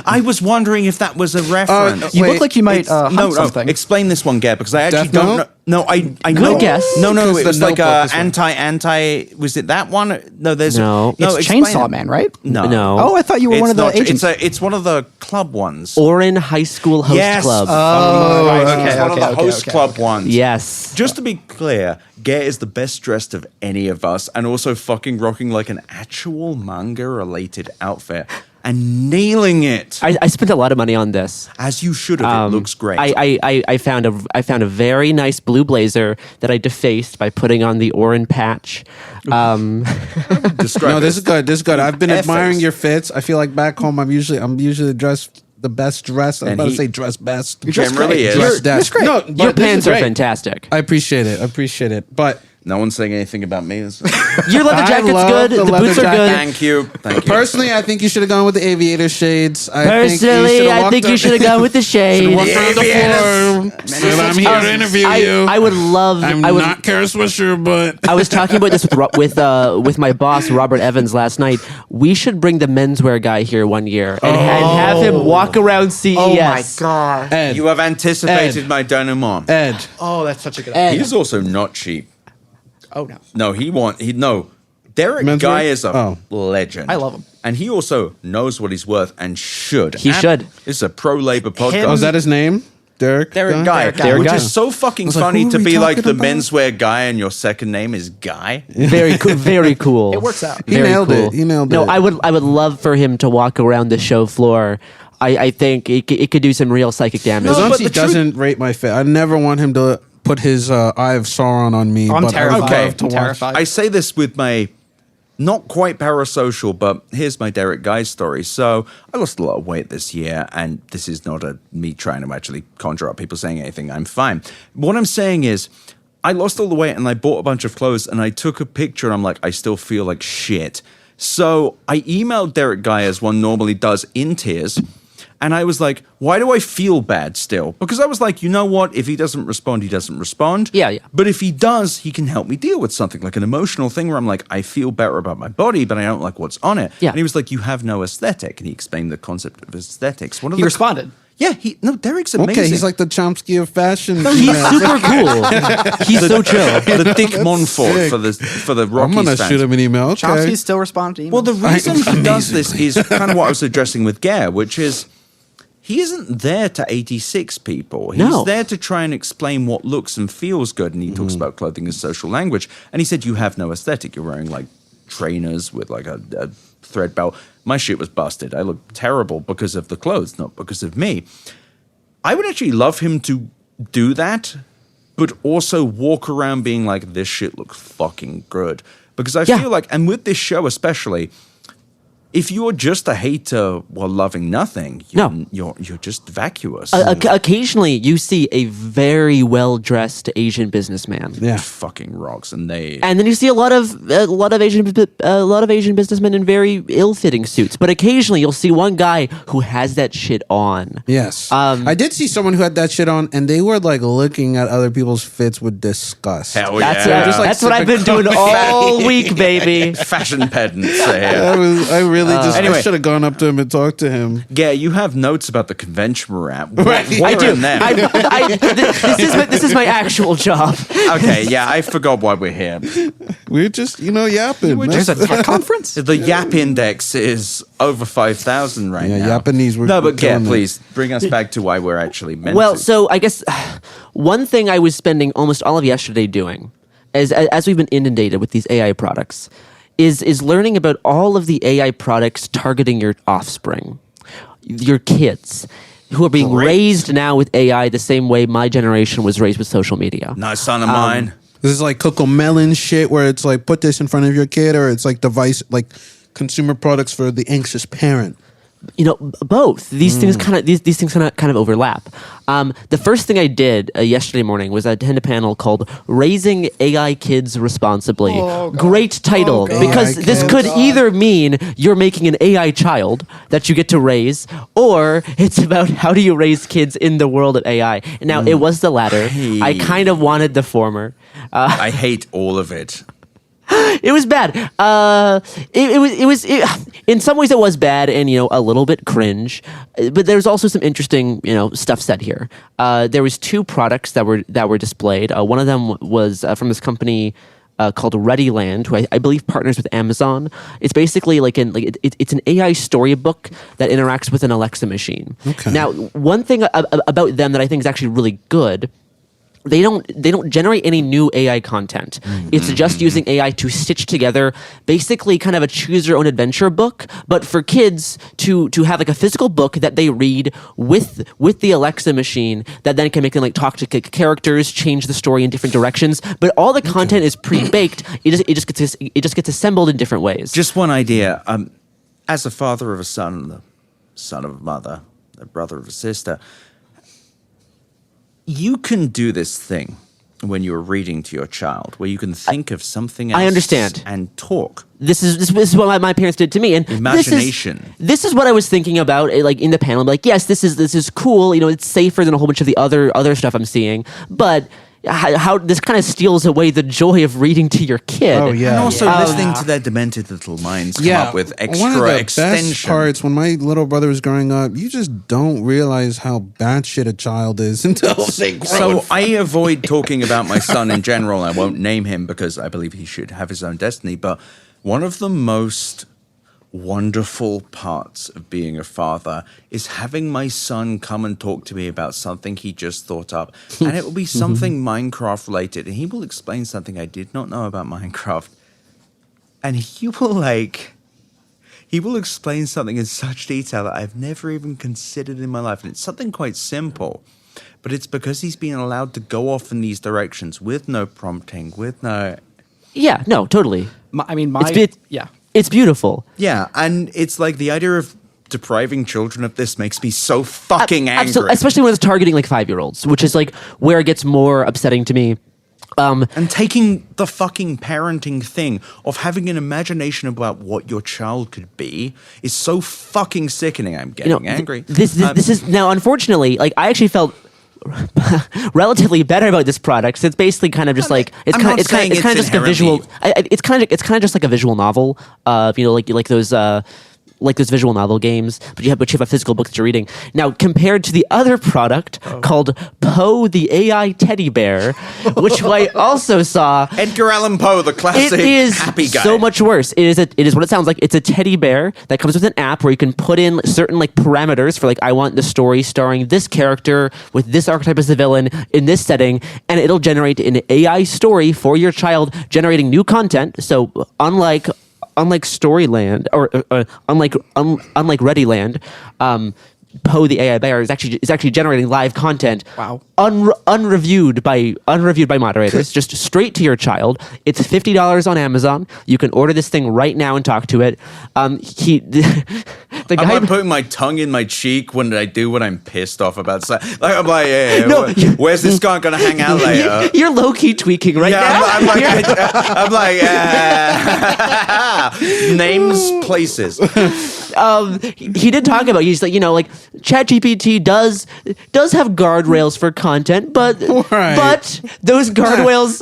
I was wondering if that was a reference. you Wait, look like you might hunt no, something. explain this one, Gare, because I actually Death don't Note? know. No, I Good know. guess. No, Because it the was like Notebook is one. anti. Was it that one? No, there's No. It's explain Chainsaw it. Man, right? No, No. Oh, I thought you were one of the not- agents. It's one of the club ones. Orin High School Host yes. Club. Oh, right. okay, It's one of the okay, host okay, club okay. ones. Yes. Just to be clear, Gare is the best dressed of any of us, and also fucking rocking like an actual manga-related outfit and nailing it I spent a lot of money on this. as you should have. It looks great. I found a very nice blue blazer that I defaced by putting on the Orin patch. Describe No, this it. is good. This is good. I've been F admiring face. your fits. I feel like back home, I'm usually dressed the best dressed. I'm And about to he- say dress best. You're dressed Generally great. is. You're Dress dressed great. No, but Your this is pants are great. fantastic. I appreciate it. But No one's saying anything about me. Your leather I jacket's love good. the The leather boots are jacket. good. Thank you. personally, I think you should have gone with the aviator shades. Personally, I think you should have gone with the shade. Walked around the floor. Said, I'm here to interview you. I would love. I'm I would, not Kara Swisher, but I was talking about this with my boss Robert Evans last night. We should bring the menswear guy here one year and have him walk around CES. Oh my god. Ed, You have anticipated my denouement. Ed, Oh, that's such a good. Ed. He's also not cheap. Oh no. No. Derek Menswear? Guy is a Oh. legend. I love him. And he also knows what he's worth and should. He should. It's a pro-labor podcast. oh, is that his name? Derek Derek Guy, Derek which Guy. is so fucking like, funny who are to we be like talking the about? menswear guy and your second name is Guy. Very cool. Very cool. It works out. He Very nailed cool. it. He nailed No, it. I would love for him to walk around the show floor. I think it could do some real psychic damage. As long but as he the truth- doesn't rate my fit, I never want him to put his Eye of Sauron on me. I'm but I would terrified. love Okay. to I'm watch. terrified. I say this with my not quite parasocial, but here's my Derek Guy story. So I lost a lot of weight this year, and this is not me trying to actually conjure up people saying anything. I'm fine. What I'm saying is, I lost all the weight and I bought a bunch of clothes and I took a picture and I'm like, I still feel like shit. So I emailed Derek Guy as one normally does in tears. And I was like, why do I feel bad still? Because I was like, you know what? If he doesn't respond, he doesn't respond. Yeah. But if he does, he can help me deal with something like an emotional thing where I'm like, I feel better about my body, but I don't like what's on it. Yeah. And he was like, you have no aesthetic. And he explained the concept of aesthetics. One of He the responded. Yeah, Derek's amazing. Okay, he's like the Chomsky of fashion. He's super cool. He's so chill. the Dick Montfort sick. for the Rockies I'm gonna fans. shoot him an email. Okay. Chomsky's still responding. Well, the reason he does Amazing. this is kind of what I was addressing with Gare, which is he isn't there to 86 people. He's No. there to try and explain what looks and feels good. And he talks about clothing as social language. And he said, you have no aesthetic. You're wearing like trainers with like a thread belt. My shit was busted. I looked terrible because of the clothes, not because of me. I would actually love him to do that, but also walk around being like, this shit looks fucking good. Because I Yeah. feel like, and with this show especially, if you're just a hater while loving nothing, you're just vacuous. Occasionally, you see a very well dressed Asian businessman. Yeah. Fucking rocks, and then you see a lot of Asian businessmen in very ill fitting suits. But occasionally, you'll see one guy who has that shit on. Yes. I did see someone who had that shit on, and they were like looking at other people's fits with disgust. Hell That's, yeah. Just like that's what I've been doing all week, baby. Fashion pedants here. I should have gone up to him and talked to him. Yeah, you have notes about the convention we're at. Right. I do. in them? This is my actual job. Okay, yeah, I forgot why we're here. We're just, yapping. There's a tech conference? The Yap Index is over 5,000 right now. Japanese. No, but Gare, please bring us back to why we're actually meant Well, to. so I guess one thing I was spending almost all of yesterday doing, as we've been inundated with these AI products, is learning about all of the AI products targeting your offspring, your kids, who are being raised now with AI the same way my generation was raised with social media. Nice son of mine. This is like Coco Melon shit where it's like put this in front of your kid, or it's like consumer products for the anxious parent. Both these things kind of overlap. The first thing I did yesterday morning was I attend a panel called "Raising AI Kids Responsibly." Great title, because AI this kids. could either mean you're making an AI child that you get to raise, or it's about how do you raise kids in the world of AI. Now, it was the latter. I kind of wanted the former. I hate all of it. It was bad. In some ways it was bad and, a little bit cringe, but there's also some interesting, stuff said here. There was two products that were displayed. One of them was from this company called ReadyLand, who I believe partners with Amazon. It's basically it's an AI storybook that interacts with an Alexa machine. Okay. Now, one thing about them that I think is actually really good, they don't generate any new AI content. It's just using AI to stitch together basically kind of a choose your own adventure book, but for kids to have like a physical book that they read with the Alexa machine that then can make them talk to characters, change the story in different directions. But all the content is pre-baked. It just gets assembled in different ways. Just one idea. As a father of a son, the son of a mother, the brother of a sister, you can do this thing when you're reading to your child, where you can think of something else. I understand. And talk. This is what my parents did to me, and Imagination. This is what I was thinking about, in the panel. Yes, this is cool. It's safer than a whole bunch of the other stuff I'm seeing, but how this kind of steals away the joy of reading to your kid. Oh yeah. And also listening to their demented little minds come up with extra one of the extension. best parts when my little brother was growing up, you just don't realize how batshit a child is until they grow. So I avoid talking about my son in general. I won't name him because I believe he should have his own destiny. But one of the most wonderful parts of being a father is having my son come and talk to me about something he just thought up. And it will be something Minecraft related. And he will explain something I did not know about Minecraft. And he will explain something in such detail that I've never even considered in my life. And it's something quite simple. But it's because he's been allowed to go off in these directions with no prompting, with no... Yeah, no, totally. It's beautiful. Yeah, and it's like the idea of depriving children of this makes me so fucking angry. Absolutely, especially when it's targeting 5-year-olds, which is where it gets more upsetting to me. And taking the fucking parenting thing of having an imagination about what your child could be is so fucking sickening. I'm getting angry. This is now, unfortunately, I actually felt relatively better about this product. So it's basically kind of just it's kind of just like a visual. It's kind of just like a visual novel. Like those visual novel games, but you have a physical book that you're reading. Now, compared to the other product called Poe the AI Teddy Bear, which I also saw. Edgar Allan Poe, the classic it is happy guy. So much worse. It is what it sounds like. It's a teddy bear that comes with an app where you can put in certain parameters for I want the story starring this character with this archetype as the villain in this setting, and it'll generate an AI story for your child, generating new content. So unlike Storyland or unlike ReadyLand, Poe the AI bear is actually generating live content. Wow. Unreviewed by moderators, just straight to your child. It's $50 on Amazon. You can order this thing right now and talk to it. The guy I'm putting my tongue in my cheek when I do what I'm pissed off about. So, like, I'm like, where's this guy gonna hang out later? You're low key tweaking right now. I'm like, names, places. He did talk about, he's like, like ChatGPT does have guardrails for content, but those guardrails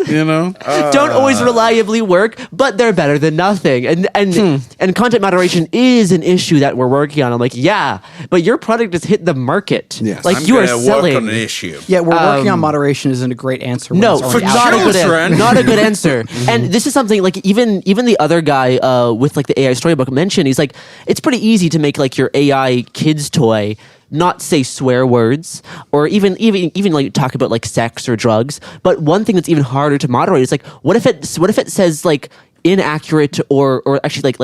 don't always reliably work, but they're better than nothing. And content moderation is an issue that we're working on. I'm like, yeah, but your product has hit the market. Yes. Like I'm you are gonna selling work on an issue. Yeah, we're working on moderation isn't a great answer. when No, it's already out not a there. good Children. answer. Not a good answer. And this is something like even the other guy with like the AI storybook mentioned. He's like, it's pretty easy to make like your AI kids toy not say swear words or even like talk about like sex or drugs. But one thing that's even harder to moderate is like, what if it says like inaccurate or actually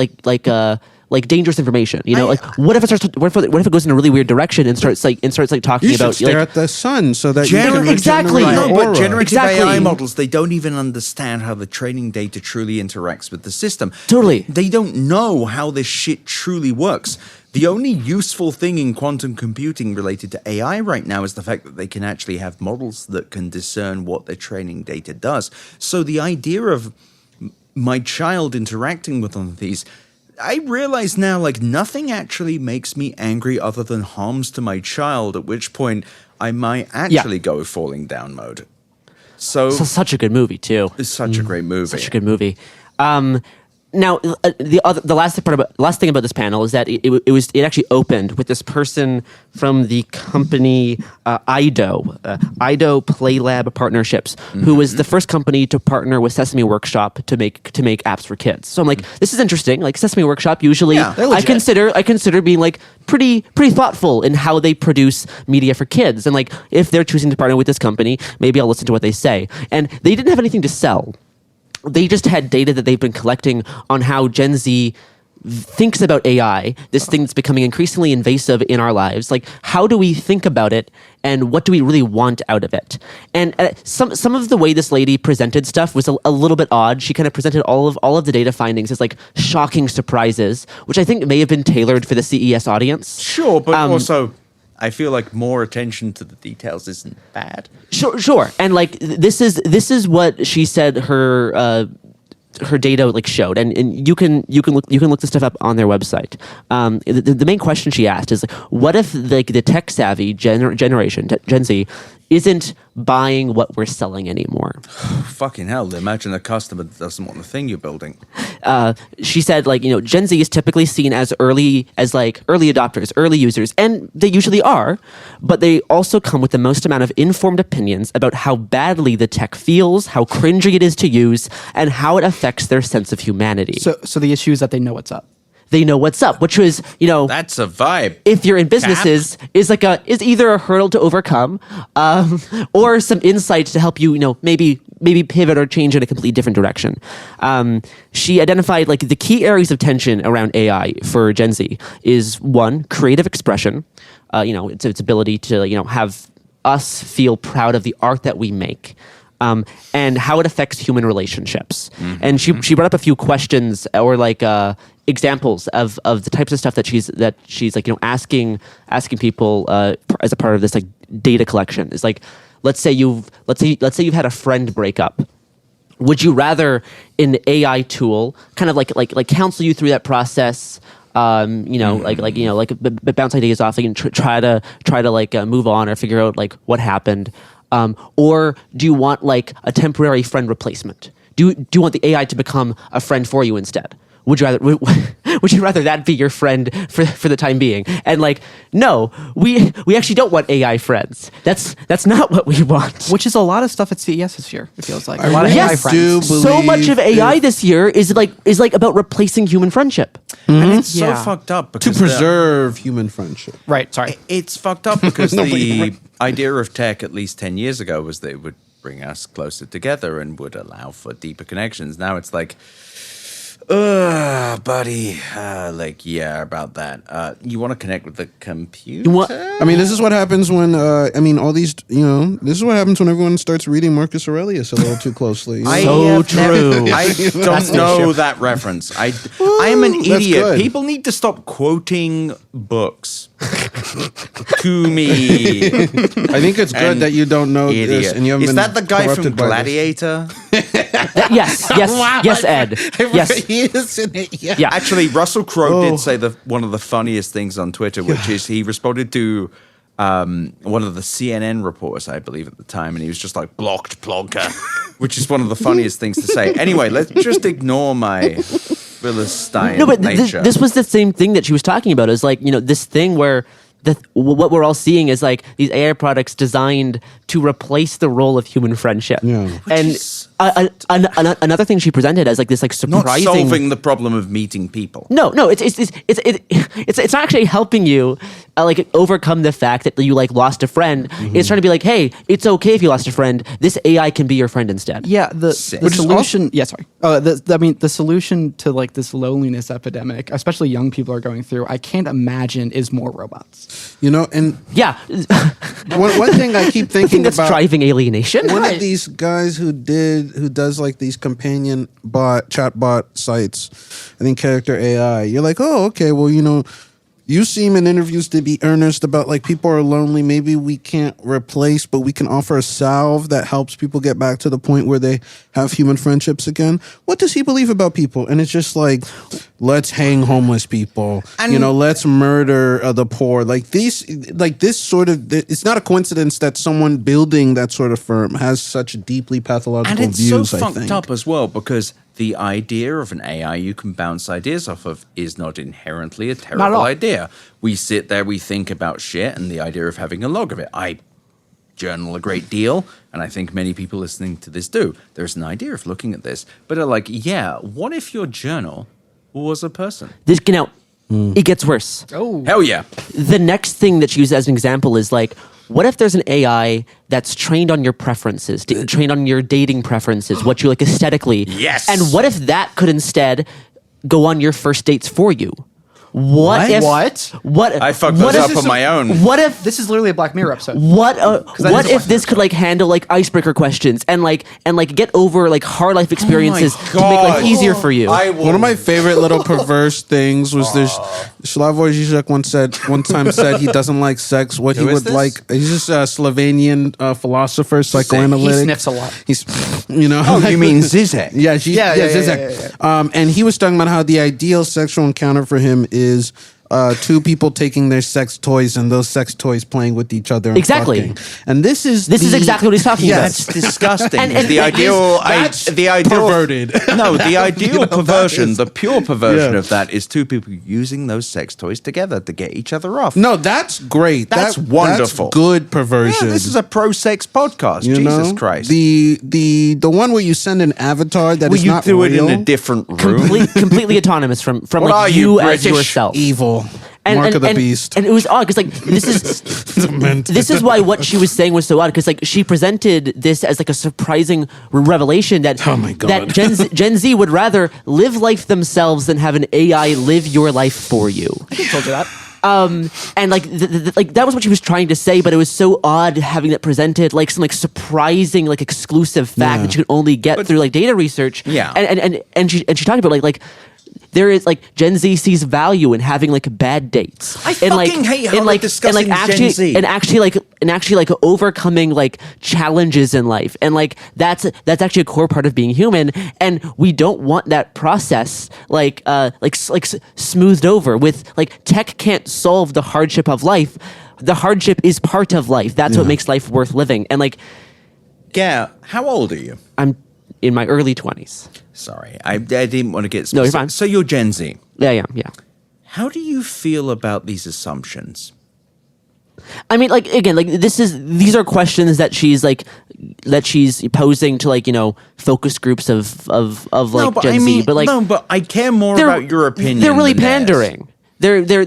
like dangerous information, like what if it goes in a really weird direction and starts talking You should about stare like, at the sun so that you can Exactly. generate No, but aura. generative Exactly. AI models, they don't even understand how the training data truly interacts with the system. Totally. They don't know how this shit truly works. The only useful thing in quantum computing related to AI right now is the fact that they can actually have models that can discern what their training data does. So the idea of my child interacting with one of these, I realize now, like, nothing actually makes me angry other than harms to my child, at which point I might actually go falling down mode. So it's such a good movie too. it's such a great movie. Such a good movie. Now, the last thing about this panel is that it actually opened with this person from the company IDO Play Lab Partnerships, who was the first company to partner with Sesame Workshop to make apps for kids. So I'm like, this is interesting. Like Sesame Workshop, usually they're I consider being like pretty thoughtful in how they produce media for kids. And like if they're choosing to partner with this company, maybe I'll listen to what they say. And they didn't have anything to sell. They just had data that they've been collecting on how Gen Z thinks about AI, this thing that's becoming increasingly invasive in our lives. Like, how do we think about it, and what do we really want out of it? And some of the way this lady presented stuff was a little bit odd. She kind of presented all of the data findings as like shocking surprises, which I think may have been tailored for the CES audience. Sure, but also I feel like more attention to the details isn't bad. Sure. And like this is what she said her data like showed, and you can look this stuff up on their website. The main question she asked is like, what if like the tech savvy generation Gen Z isn't buying what we're selling anymore? Fucking hell, imagine a customer that doesn't want the thing you're building. She said, like, Gen Z is typically seen as early adopters, early users, and they usually are, but they also come with the most amount of informed opinions about how badly the tech feels, how cringy it is to use, and how it affects their sense of humanity. So the issue is that they know what's up. They know what's up, which was, That's a vibe. if you're in businesses, is either a hurdle to overcome, or some insights to help you, maybe pivot or change in a completely different direction. She identified like the key areas of tension around AI for Gen Z is one, creative expression. Its ability to have us feel proud of the art that we make. And how it affects human relationships. Mm-hmm. And she brought up a few questions or like examples of the types of stuff that she's like asking people as a part of this like data collection. Is like, let's say you've had a friend break up. Would you rather an AI tool kind of like counsel you through that process? Like bounce ideas off and try to like move on or figure out like what happened. Or do you want like a temporary friend replacement? Do you want the AI to become a friend for you instead? Would you rather that be your friend for the time being? And like, no, we actually don't want AI friends. That's not what we want. Which is a lot of stuff at CES this year. It feels like I a lot of really AI do friends. believe So much of AI this year is like about replacing human friendship. And it's so Yeah. fucked up to because preserve human friendship. Right. Sorry. it's fucked up because the idea of tech at least 10 years ago was that it would bring us closer together and would allow for deeper connections. Now it's like, Buddy, about that. You want to connect with the computer? I mean, this is what happens when all these, this is what happens when everyone starts reading Marcus Aurelius a little too closely. So true. I don't know that reference. I am an That's idiot. good. People need to stop quoting books to me. I think it's good And that you don't know this, Idiot. and you haven't Is been that the guy from corrupted by this. Gladiator? Yes, Ed. Yes. He is in it. Yeah. Yeah. Actually, Russell Crowe did say one of the funniest things on Twitter, which is he responded to one of the CNN reporters, I believe, at the time, and he was just like, blocked plonker, which is one of the funniest things to say. Anyway, let's just ignore my Philistine No, but nature. this was the same thing that she was talking about. Is like, this thing where what we're all seeing is like these AI products designed to replace the role of human friendship. Yeah. And another thing she presented as like this like Not surprising. solving the problem of meeting people. No, it's not actually helping you like overcome the fact that you like lost a friend. It's trying to be like, hey, it's okay if you lost a friend. This AI can be your friend instead. Yeah, the Which is solution. Yeah, sorry. The solution to like this loneliness epidemic, especially young people are going through, I can't imagine is more robots. And Yeah, one thing I keep I thinking think that's about. driving alienation. One of these guys who does like these companion chatbot sites, I think Character AI, you're like, oh, okay, well, you seem in interviews to be earnest about like people are lonely. Maybe we can't replace, but we can offer a salve that helps people get back to the point where they have human friendships again. What does he believe about people? And it's just like, let's hang homeless people, And- let's murder the poor. This sort of, it's not a coincidence that someone building that sort of firm has such deeply pathological And it's views, so I funked think. up as well because the idea of an AI you can bounce ideas off of is not inherently a Not at terrible all. idea. We sit there, we think about shit, and the idea of having a log of it. I journal a great deal, and I think many people listening to this do. There's an idea of looking at this, but are like, what if your journal was a person? It gets worse. Oh, Hell yeah. The next thing that she used as an example is like, what if there's an AI that's trained on your preferences, trained on your dating preferences, what you like aesthetically? Yes. And what if that could instead go on your first dates for you? What if? What? I fucked what those if- up on my own. What if? this is literally a Black Mirror episode. What that is if this could like handle like icebreaker questions and get over like hard life experiences to make life God. easier for you? One of my favorite little perverse things was this. Slavoj Žižek one time said he doesn't like sex. What he Who is would this? like. He's just a Slovenian philosopher, He psychoanalytic. sniffs a lot. He's, Oh, you mean Zizek? Yeah, Yeah, Zizek. And he was talking about how the ideal sexual encounter for him is two people taking their sex toys and those sex toys playing with each other. And Exactly. fucking. And this is exactly what he's talking about. That's disgusting. And the ideal, that's the ideal perverted. No, the ideal perversion, the pure perversion Yeah. of that is two people using those sex toys together to get each other off. No, that's great. That's wonderful. That's good perversion. Yeah, this is a pro-sex podcast. You Jesus know? Christ. The one where you send an avatar that Will is you not do real. it in a different room? completely autonomous from What like are you, as British? yourself. Evil. Mark of the beast. And it was odd because like this is why what she was saying was so odd because like she presented this as like a surprising revelation that Oh my God. that Gen Z would rather live life themselves than have an AI live your life for you. I told you that. And like like that was what she was trying to say, but it was so odd having that presented like some like surprising like exclusive fact Yeah. that you could only get through like data research. Yeah. And she talked about like there is like Gen Z sees value in having like bad dates. I and, like, fucking hate how and, they're like, discussing and, like, Gen actually, Z. and actually like overcoming like challenges in life. And like that's actually a core part of being human. And we don't want that process smoothed over with like tech can't solve the hardship of life. The hardship is part of life. That's what makes life worth living. And like Gare, how old are you? I'm in my early 20s. Sorry, I didn't want to get No, specific. you're fine. So you're Gen Z. Yeah. How do you feel about these assumptions? I mean, like again, like these are questions that she's posing to like focus groups of like Gen Z, but like no, but I care more they're- about your opinion. They're really than theirs. pandering. They're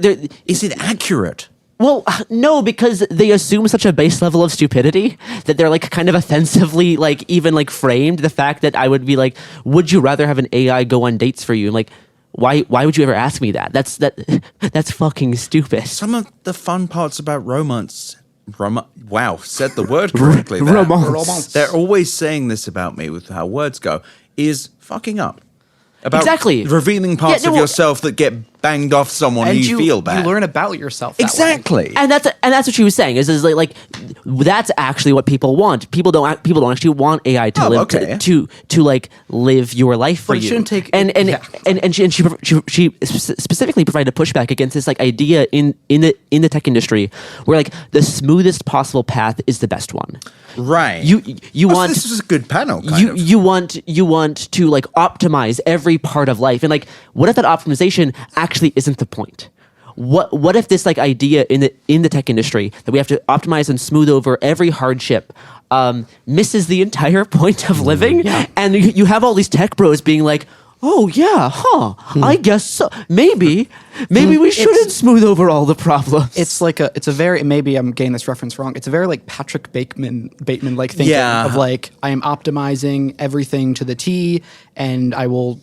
Is it accurate? Well, no, because they assume such a base level of stupidity that they're like kind of offensively like even like framed the fact that I would be like, would you rather have an AI go on dates for you? And like, why would you ever ask me that? That's fucking stupid. Some of the fun parts about romance. Wow, said the word correctly there. Romance. They're always saying this about me with how words go, is fucking up. About Exactly. revealing parts of yourself that get banged off someone and you feel bad. You learn about yourself that way. Exactly. And that's what she was saying is like that's actually what people want. People don't actually want AI to live okay. to like live your life for But it you. shouldn't take- and she specifically provided a pushback against this like idea in the tech industry where like the smoothest possible path is the best one. Right. You want this was a good panel. Kind of. you want to like optimize every part of life, and like what if that optimization actually isn't the point? What if this like idea in the tech industry that we have to optimize and smooth over every hardship misses the entire point of living? And you have all these tech bros being like, oh yeah, I guess so. Maybe we shouldn't smooth over all the problems. It's a very, maybe I'm getting this reference wrong. It's a very like Patrick Bateman like thinking of like, I am optimizing everything to the T and I will,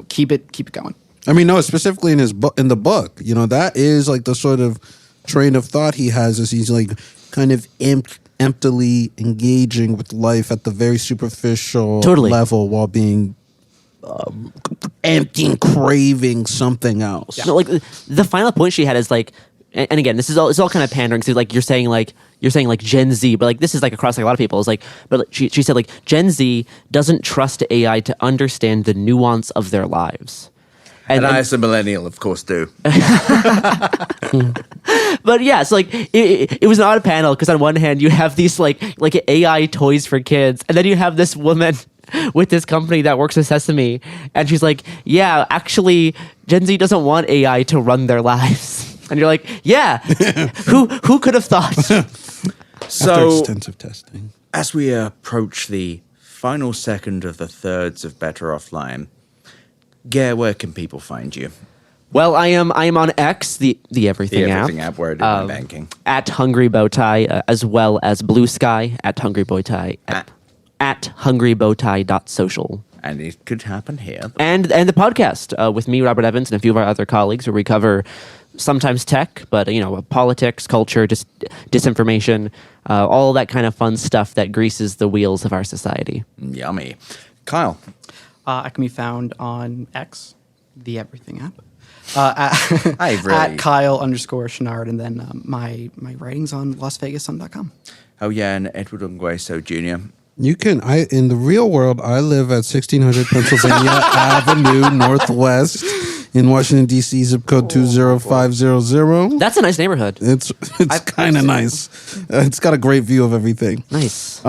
keep it going. I mean, no, specifically in his book, that is like the sort of train of thought he has as he's like kind of emptily engaging with life at the very superficial level while being empty and craving something else. No, like the final point she had is like, and again, it's all kind of pandering. So like you're saying like Gen Z, but like this is like across like a lot of people. It's like, but she said like Gen Z doesn't trust AI to understand the nuance of their lives. And I, as a millennial, of course, do. But yeah, it's like it was an odd panel because on one hand you have these like AI toys for kids, and then you have this woman with this company that works with Sesame, and she's like, yeah, actually, Gen Z doesn't want AI to run their lives, and you're like, yeah, who could have thought? So, after extensive testing, as we approach the final second of the thirds of Better Offline, Gare, where can people find you? Well, I am on X, the everything app. The everything app where I do my banking. At Hungry Bowtie, as well as Blue Sky at Hungry Bowtie at hungrybowtie.social. And it could happen here. And the podcast with me, Robert Evans, and a few of our other colleagues, where we cover sometimes tech, but politics, culture, just disinformation, all that kind of fun stuff that greases the wheels of our society. Yummy. Kyle. I can be found on X, the everything app. At Kyle_Chouinard, and then my writings on LasVegasSun.com. Oh, yeah, and Edward Ungüeso Jr. you can. In the real world, I live at 1600 Pennsylvania Avenue Northwest in Washington D.C. zip code 20500. That's a nice neighborhood. It's kind of nice. It's got a great view of everything. Nice.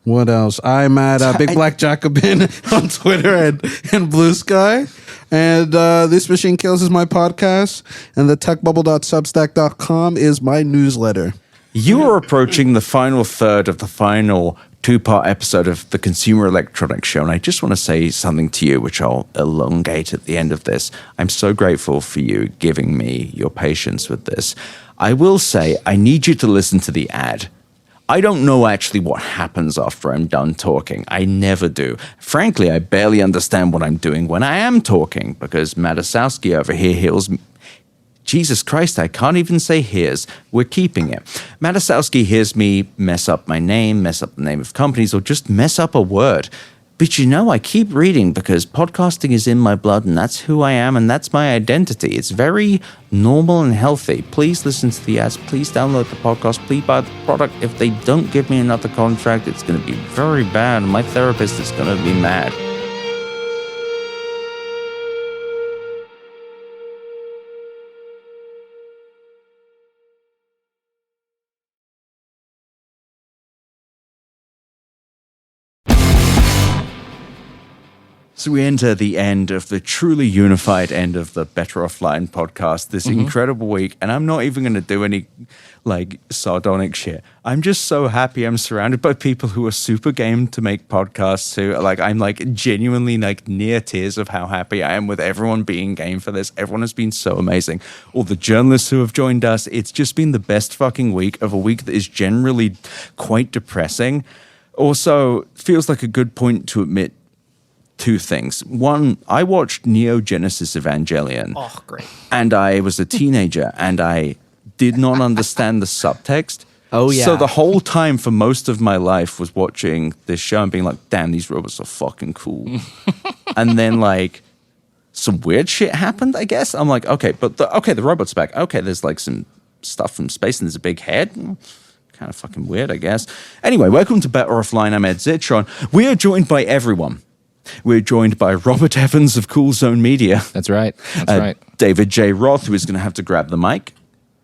What else? I'm at Big Black Jacobin on Twitter and Blue Sky. And This Machine Kills is my podcast. And the techbubble.substack.com is my newsletter. You are approaching the final third of the final two-part episode of the Consumer Electronics Show, and I just want to say something to you, which I'll elongate at the end of this. I'm so grateful for you giving me your patience with this. I will say, I need you to listen to the ad. I don't know actually what happens after I'm done talking. I never do. Frankly, I barely understand what I'm doing when I am talking, because Matosowski over here hears me. Jesus Christ, I can't even say hears. We're keeping it. Matosowski hears me mess up my name, mess up the name of companies, or just mess up a word. But I keep reading because podcasting is in my blood, and that's who I am, and that's my identity. It's very normal and healthy. Please listen to the ads. Please download the podcast. Please buy the product. If they don't give me another contract, it's going to be very bad. My therapist is going to be mad. So we enter the end of the truly unified end of the Better Offline podcast this incredible week. And I'm not even going to do any like sardonic shit. I'm just so happy I'm surrounded by people who are super game to make podcasts who like, I'm like genuinely like near tears of how happy I am with everyone being game for this. Everyone has been so amazing. All the journalists who have joined us. It's just been the best fucking week of a week that is generally quite depressing. Also feels like a good point to admit two things. One, I watched Neo Genesis Evangelion. Oh, great. And I was a teenager and I did not understand the subtext. Oh, yeah. So the whole time for most of my life was watching this show and being like, damn, these robots are fucking cool. And then like some weird shit happened, I guess. I'm like, okay, but the robot's back. Okay, there's like some stuff from space and there's a big head. Kind of fucking weird, I guess. Anyway, welcome to Better Offline. I'm Ed Zitron. We are joined by everyone. We're joined by Robert Evans of Cool Zone Media. That's right. That's right. David J. Roth, who is going to have to grab the mic.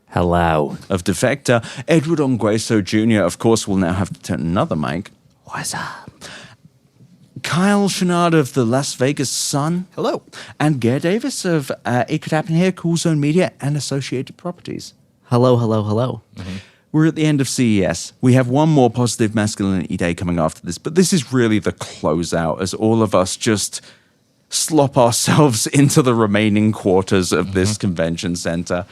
Hello. Of Defector. Edward Ongweso Jr., of course, will now have to turn another mic. What's up? Kyle Chouinard of the Las Vegas Sun. Hello. And Gare Davis of It Could Happen Here, Cool Zone Media, and Associated Properties. Hello, hello, hello. We're at the end of CES. We have one more positive masculinity day coming after this, but this is really the closeout as all of us just slop ourselves into the remaining quarters of this convention center.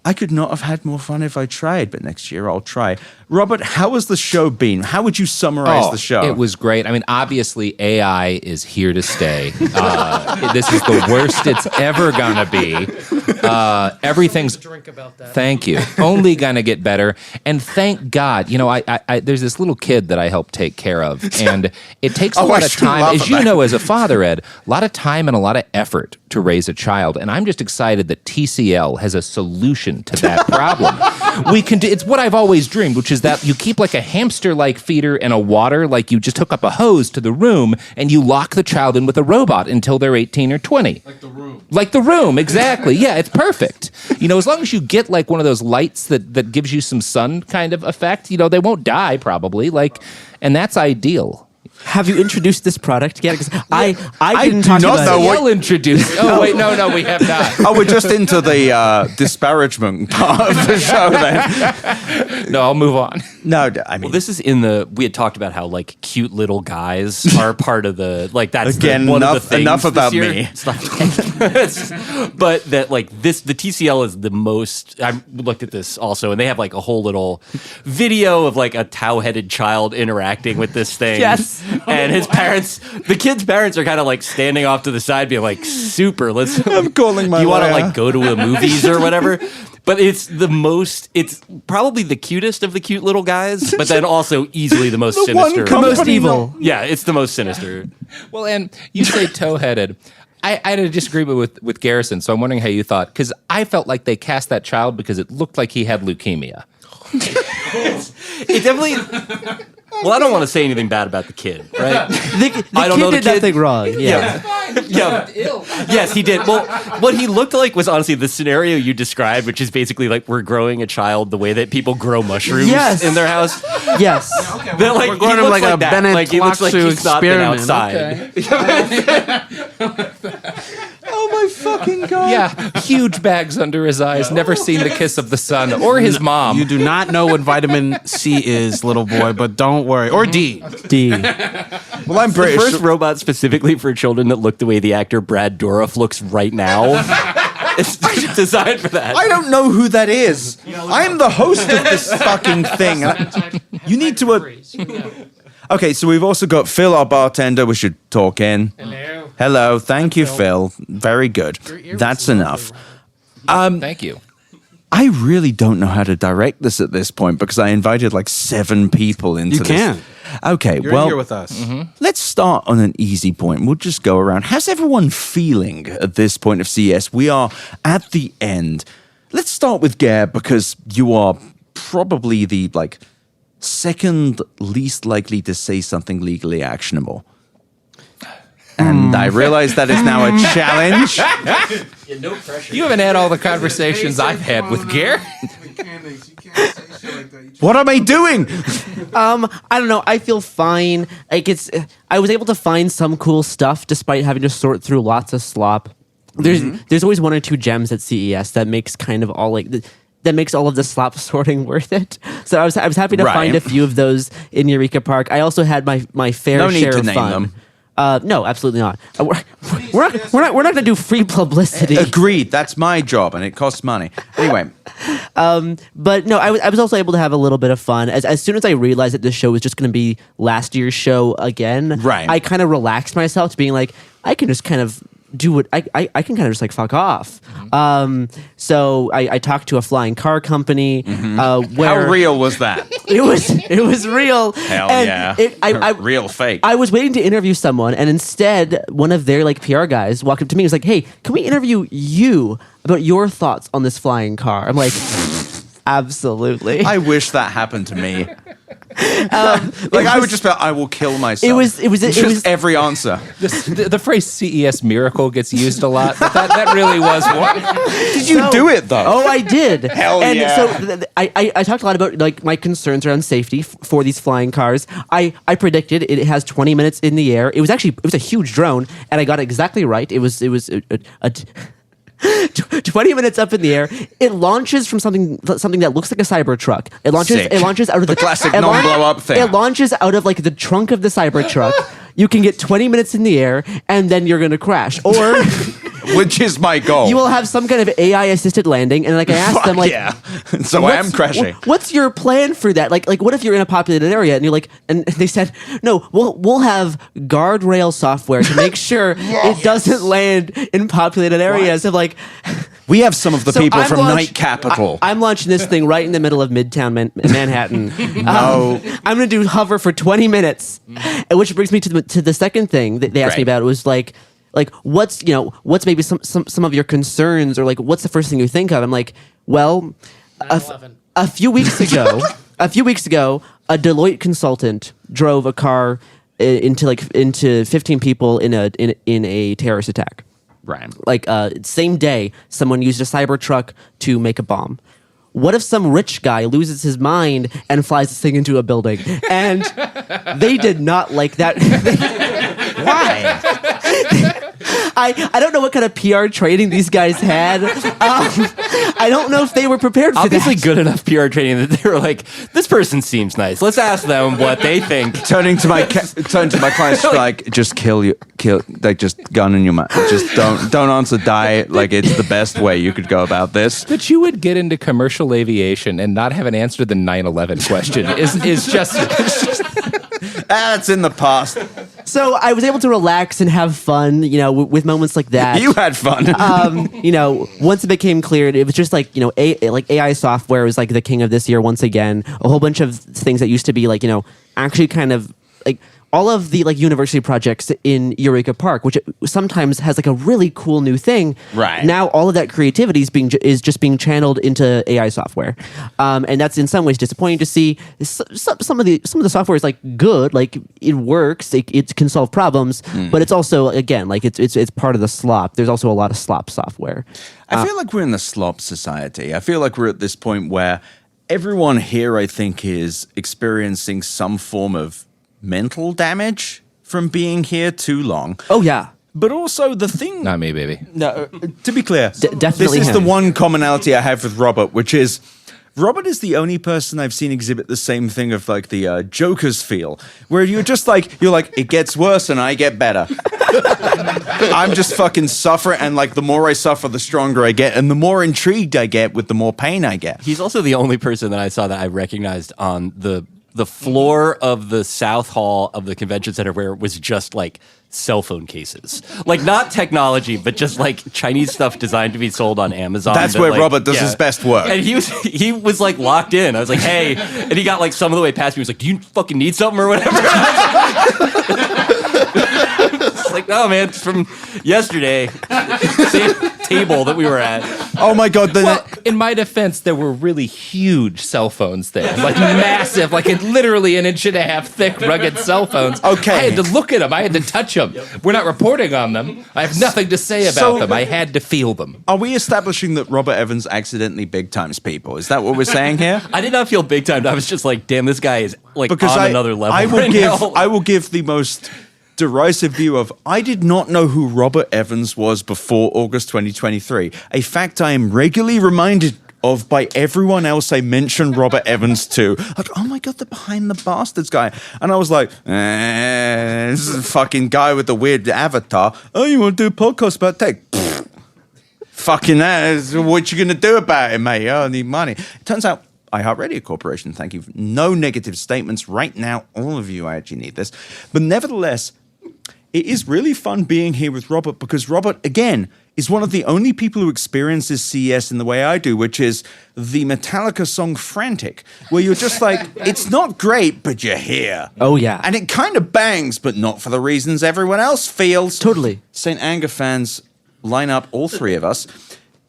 I could not have had more fun if I tried, but next year I'll try. Robert, how has the show been? How would you summarize the show? It was great. I mean, obviously, AI is here to stay. This is the worst it's ever going to be. Everything's... Drink about that. Thank you. Only going to get better. And thank God, you know, I there's this little kid that I help take care of, and it takes a lot of time. As you know, as a father, Ed, a lot of time and a lot of effort to raise a child. And I'm just excited that TCL has a solution to that problem. We can do, it's what I've always dreamed, which is that you keep like a hamster-like feeder in a water, like you just hook up a hose to the room and you lock the child in with a robot until they're 18 or 20. Like the room. Like the room, exactly. Yeah, it's perfect. You know, as long as you get like one of those lights that gives you some sun kind of effect, you know, they won't die probably. Like, and that's ideal. Have you introduced this product yet? Because I didn't do talk not about know it. what- We'll introduce. Oh wait, no, we have not. Oh, we're just into the disparagement part of the show then. No, I'll move on. No, I mean, Well, this is in the. We had talked about how like cute little guys are part of the like that's Again, one of the enough- things enough this about year. me. Stop. But that like this, the TCL is the most. I looked at this also, and they have like a whole little video of like a tow-headed child interacting with this thing. Yes. and his parents, the kid's parents, are kind of like standing off to the side, being like, "Super, let's." I'm calling my You want to lawyer. like go to a movies or whatever. But it's the most, it's probably the cutest of the cute little guys, but then also easily the most sinister. The most evil. Yeah, it's the most sinister. Well, and you say toe-headed. I had a disagreement with Garrison, so I'm wondering how you thought, because I felt like they cast that child because it looked like he had leukemia. It definitely. Well, I don't want to say anything bad about the kid, right? The I don't kid know the did kid. nothing wrong. Yeah. Yeah. Yes, he did. Well, what he looked like was honestly the scenario you described, which is basically like we're growing a child the way that people grow mushrooms Yes. in their house. Yes. They're like, We're going he to looks like a that. Bennett Like he looks like he's not been experiment. outside. oh my fucking God. Yeah, huge bags under his eyes, never seen the kiss of the sun or his mom. You do not know what vitamin C is, little boy, but don't worry. Or D. D. Well, I'm The British. first robot specifically for children that look the way the actor Brad Dourif looks right now. It's designed for that. I don't know who that is. I'm the host of this fucking thing. You need to. Okay, so we've also got Phil, our bartender. We should talk in. Hello. Hello. Thank you, Phil. Very good. That's enough. Thank you. I really don't know how to direct this at this point because I invited like 7 people into You this. can. Okay, You're well, here with us. let's start on an easy point. We'll just go around. How's everyone feeling at this point of CES? We are at the end. Let's start with Gare because you are probably the like second least likely to say something legally actionable. And I realize that is now a challenge. No pressure. You haven't had all the conversations I've had with Gare. What am I doing? I don't know. I feel fine. Like I was able to find some cool stuff despite having to sort through lots of slop. There's always one or two gems at CES that makes kind of all that makes all of the slop sorting worth it. So I was happy to find a few of those in Eureka Park. I also had my fair share of fun. No need to name them. No, absolutely not. We're not going to do free publicity. Agreed. That's my job, and it costs money. Anyway. But no, I was also able to have a little bit of fun. As soon as I realized that this show was just going to be last year's show again, I kind of relaxed myself to being like, I can just kind of do what I can kind of just like fuck off. So I talked to a flying car company. Where how real was that? It was real. Hell and yeah. Real fake. I was waiting to interview someone, and instead one of their like PR guys walked up to me and was like, "Hey, can we interview you about your thoughts on this flying car?" I'm like, absolutely. I wish that happened to me. I would just be like, I will kill myself. It was every answer. The phrase CES miracle gets used a lot, but that really was one. Did you do it though? Oh, I did. Hell and yeah. So I talked a lot about like my concerns around safety for these flying cars. I predicted it has 20 minutes in the air. It was a huge drone, and I got it exactly right. It was a 20 minutes up in the air. It launches from something that looks like a Cybertruck. It launches out of the classic non-blow up thing. It launches out of like the trunk of the Cybertruck. You can get 20 minutes in the air, and then you're gonna crash. Or which is my goal. You will have some kind of AI assisted landing, and like I asked them, like, yeah. So I am crashing. What's your plan for that? Like what if you're in a populated area and you're like, and they said, no, we'll have guardrail software to make sure it doesn't land in populated areas. Of like, we have some of the people from Night Capital. I'm launching this thing right in the middle of Midtown Manhattan. No, I'm gonna do hover for 20 minutes, which brings me to the second thing that they asked me about. It was like what's maybe some of your concerns, or like what's the first thing you think of? I'm like, well, a few weeks ago, a Deloitte consultant drove a car into 15 people in a terrorist attack. Right. Like same day, someone used a Cybertruck to make a bomb. What if some rich guy loses his mind and flies this thing into a building? And they did not like that. Why? I don't know what kind of PR training these guys had. I don't know if they were prepared for Obviously that. good enough PR training that they were like, this person seems nice. Let's ask them what they think. Turning to my clients, like, just kill, like, just gun in your mouth. Just don't answer, die. Like, it's the best way you could go about this. That you would get into commercial aviation and not have an answer to the 9/11 question is just That's in the past. So I was able to relax and have fun, with moments like that. You had fun. Once it became clear, it was just like, AI software was like the king of this year once again. A whole bunch of things that used to be like, actually kind of like all of the like university projects in Eureka Park, which sometimes has like a really cool new thing. Right. Now all of that creativity is just being channeled into AI software, and that's in some ways disappointing to see. Some of the software is like good, like it works, it can solve problems, but it's also again like it's part of the slop. There's also a lot of slop software. I feel like we're in the slop society. I feel like we're at this point where everyone here, I think, is experiencing some form of mental damage from being here too long. Oh yeah. But also the thing... not me, baby. No, to be clear, definitely this is him. the one commonality I have with Robert, which is Robert is the only person I've seen exhibit the same thing of like the Joker's feel, where you're like, it gets worse and I get better. I'm just fucking suffering, and like the more I suffer, the stronger I get, and the more intrigued I get with the more pain I get. He's also the only person that I saw that I recognized on the floor of the South Hall of the convention center, where it was just like cell phone cases, like not technology, but just like Chinese stuff designed to be sold on Amazon. That's where Robert does his best work. And he was like locked in. I was like, hey, and he got like some of the way past me. He was like, do you fucking need something or whatever? It's like, no, man, it's from yesterday. Same table that we were at. Oh my god! In my defense, there were really huge cell phones there, like massive, like literally an inch and a half thick, rugged cell phones. Okay. I had to look at them. I had to touch them. We're not reporting on them. I have nothing to say about them. I had to feel them. Are we establishing that Robert Evans accidentally big times people? Is that what we're saying here? I did not feel big timed. I was just like, damn, this guy is like Because on another level. I will give the most derisive view of I did not know who Robert Evans was before August 2023. A fact I am regularly reminded of by everyone else I mention Robert Evans to. Like, oh my God, the Behind the Bastards guy. And I was like, this is a fucking guy with the weird avatar. Oh, you want to do a podcast about tech? Fucking that. What you going to do about it, mate? Oh, I need money. It turns out iHeart Radio Corporation, thank you. No negative statements right now. All of you, I actually need this. But nevertheless, it is really fun being here with Robert because Robert, again, is one of the only people who experiences CES in the way I do, which is the Metallica song Frantic, where you're just like, it's not great, but you're here. Oh, yeah. And it kind of bangs, but not for the reasons everyone else feels. Totally. St. Anger fans line up, all three of us.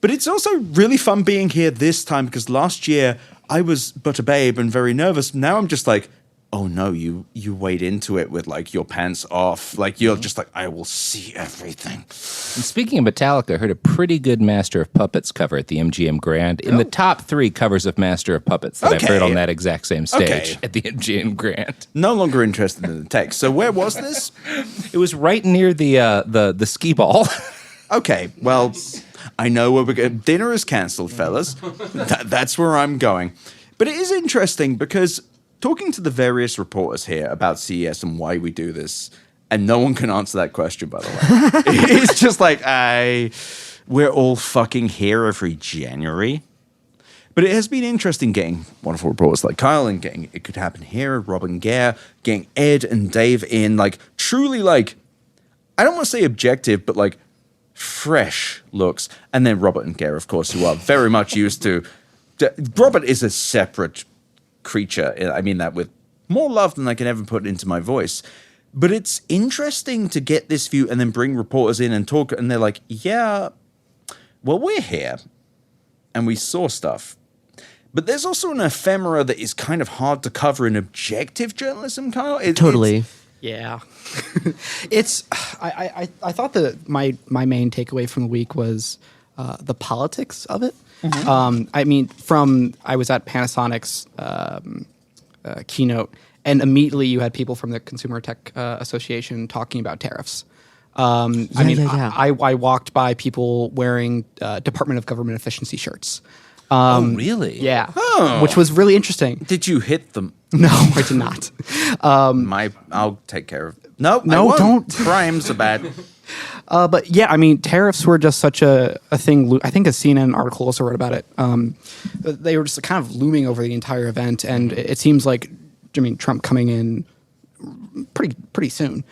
But it's also really fun being here this time because last year I was but a babe and very nervous. Now I'm just like, oh no, you wade into it with like your pants off. Like you're just like, I will see everything. And speaking of Metallica, I heard a pretty good Master of Puppets cover at the MGM Grand. In the top 3 covers of Master of Puppets that I've heard on that exact same stage at the MGM Grand. No longer interested in the text. So where was this? It was right near the skee ball. Okay, well, I know where we're going. Dinner is cancelled, fellas. That's where I'm going. But it is interesting because talking to the various reporters here about CES and why we do this, and no one can answer that question, by the way. It's just like, we're all fucking here every January. But it has been interesting getting wonderful reporters like Kyle and getting It Could Happen Here, Rob and Gare, getting Ed and Dave in, like, truly, like, I don't want to say objective, but, like, fresh looks. And then Robert and Gare, of course, who are very much used to... Robert is a separate creature. I mean that with more love than I can ever put into my voice. But it's interesting to get this view and then bring reporters in and talk, and they're like, yeah, well, we're here, and we saw stuff. But there's also an ephemera that is kind of hard to cover in objective journalism, Kyle. Totally. Yeah. It's I thought that my main takeaway from the week was the politics of it. Mm-hmm. I mean, I was at Panasonic's keynote, and immediately you had people from the Consumer Tech Association talking about tariffs. I walked by people wearing Department of Government Efficiency shirts. Oh, really? Yeah. Oh. Which was really interesting. Did you hit them? No, I did not. I'll take care of it. No, don't. Crimes are bad. But yeah, I mean, tariffs were just such a thing. I think a CNN article also wrote about it. They were just kind of looming over the entire event, and it seems like, I mean, Trump coming in pretty soon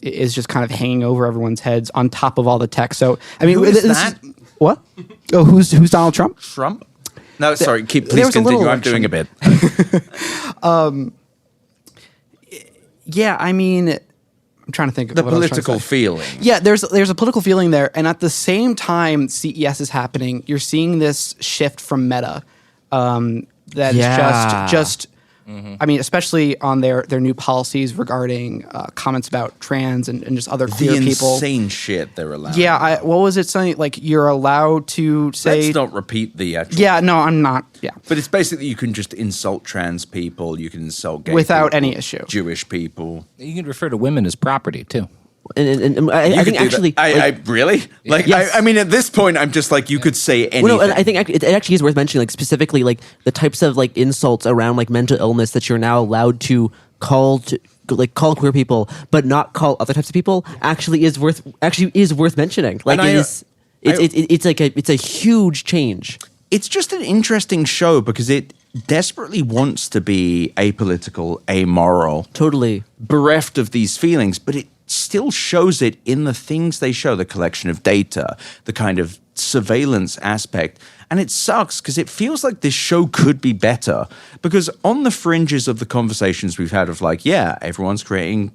is just kind of hanging over everyone's heads on top of all the tech. So, I mean, Who is that? What? Oh, who's Donald Trump? Trump? No, sorry. Please was a continue. little I'm doing a bit. Yeah, I mean, I'm trying to think of The what I was trying to political say. feeling. Yeah, there's a political feeling there, and at the same time CES is happening, you're seeing this shift from Meta. That's just I mean, especially on their new policies regarding comments about trans and just other queer The people. insane shit they're allowed. Yeah, what was it saying? Like, you're allowed to say... Let's not repeat the actual... Yeah, no, I'm not. Yeah. But it's basically you can just insult trans people, you can insult gay Without people, any issue. Jewish people. You can refer to women as property, too. And I You think could do actually... that. I really? Like, Yes. I mean, at this point, I'm just like, you could say anything. Well, no, and I think it actually is worth mentioning, like, specifically, like, the types of, like, insults around, like, mental illness that you're now allowed to call queer people, but not call other types of people, actually is worth mentioning. Like, it's a huge change. It's just an interesting show because it desperately wants to be apolitical, amoral, Totally. bereft of these feelings, but it still shows it in the things they show, the collection of data, the kind of surveillance aspect. And it sucks because it feels like this show could be better because on the fringes of the conversations we've had of like, yeah, everyone's creating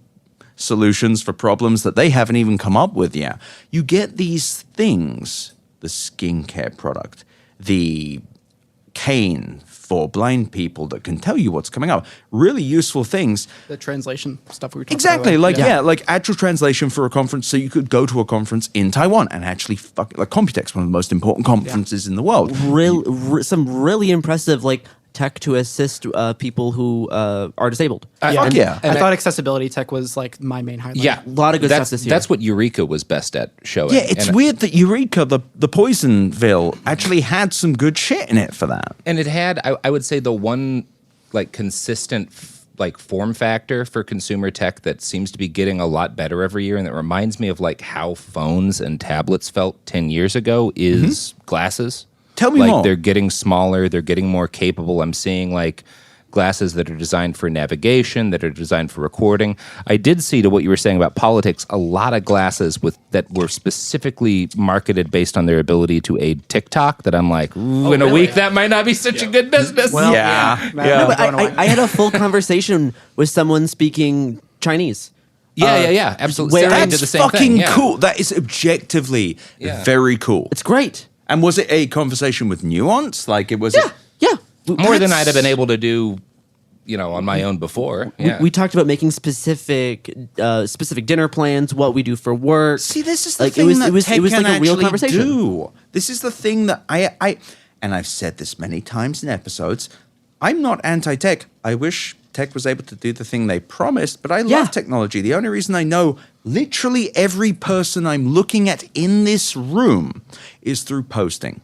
solutions for problems that they haven't even come up with yet. You get these things, the skincare product, the cane for blind people that can tell you what's coming up. Really useful things. The translation stuff we were talking Exactly, about. like actual translation for a conference, so you could go to a conference in Taiwan and actually like Computex, one of the most important conferences in the world. Some really impressive like tech to assist people who are disabled. I And thought accessibility tech was like my main highlight. Yeah, A lot of good stuff this year. That's what Eureka was best at showing. Yeah, it's weird that Eureka, the Poisonville, actually had some good shit in it for that. And it had, I would say, the one like consistent like form factor for consumer tech that seems to be getting a lot better every year, and that reminds me of like how phones and tablets felt 10 years ago is glasses. Tell me like more. They're getting smaller, they're getting more capable. I'm seeing like glasses that are designed for navigation, that are designed for recording. I did see, to what you were saying about politics, a lot of glasses that were specifically marketed based on their ability to aid TikTok, that I'm like, ooh, in a week that might not be such a good business. Well, Yeah. yeah. No, but I had a full conversation with someone speaking Chinese. Yeah, absolutely. where Sarah That's did the same fucking thing. Yeah. cool. That is objectively very cool. It's great. And was it a conversation with nuance? Like it was. Yeah. More than I'd have been able to do, on my own before. Yeah. We talked about making specific dinner plans, what we do for work. See, this is the like, thing it was tech like can a real actually conversation. do. This is the thing that I and I've said this many times in episodes. I'm not anti-tech. I wish tech was able to do the thing they promised, but I love technology. The only reason I know literally every person I'm looking at in this room is through posting.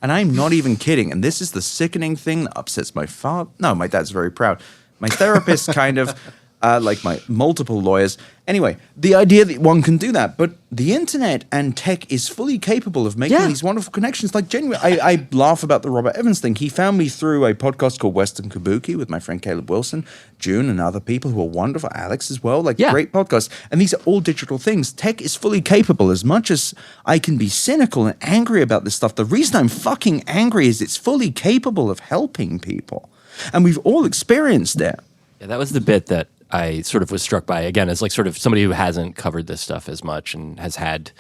And I'm not even kidding. And this is the sickening thing that upsets my father. No, my dad's very proud. My therapist kind of, like my multiple lawyers. Anyway, the idea that one can do that. But the internet and tech is fully capable of making these wonderful connections. Like genuinely, I laugh about the Robert Evans thing. He found me through a podcast called Western Kabuki with my friend Caleb Wilson, June, and other people who are wonderful. Alex as well, great podcasts. And these are all digital things. Tech is fully capable. As much as I can be cynical and angry about this stuff, the reason I'm fucking angry is it's fully capable of helping people. And we've all experienced it. Yeah, that was the bit that I sort of was struck by, again, as like sort of somebody who hasn't covered this stuff as much and has had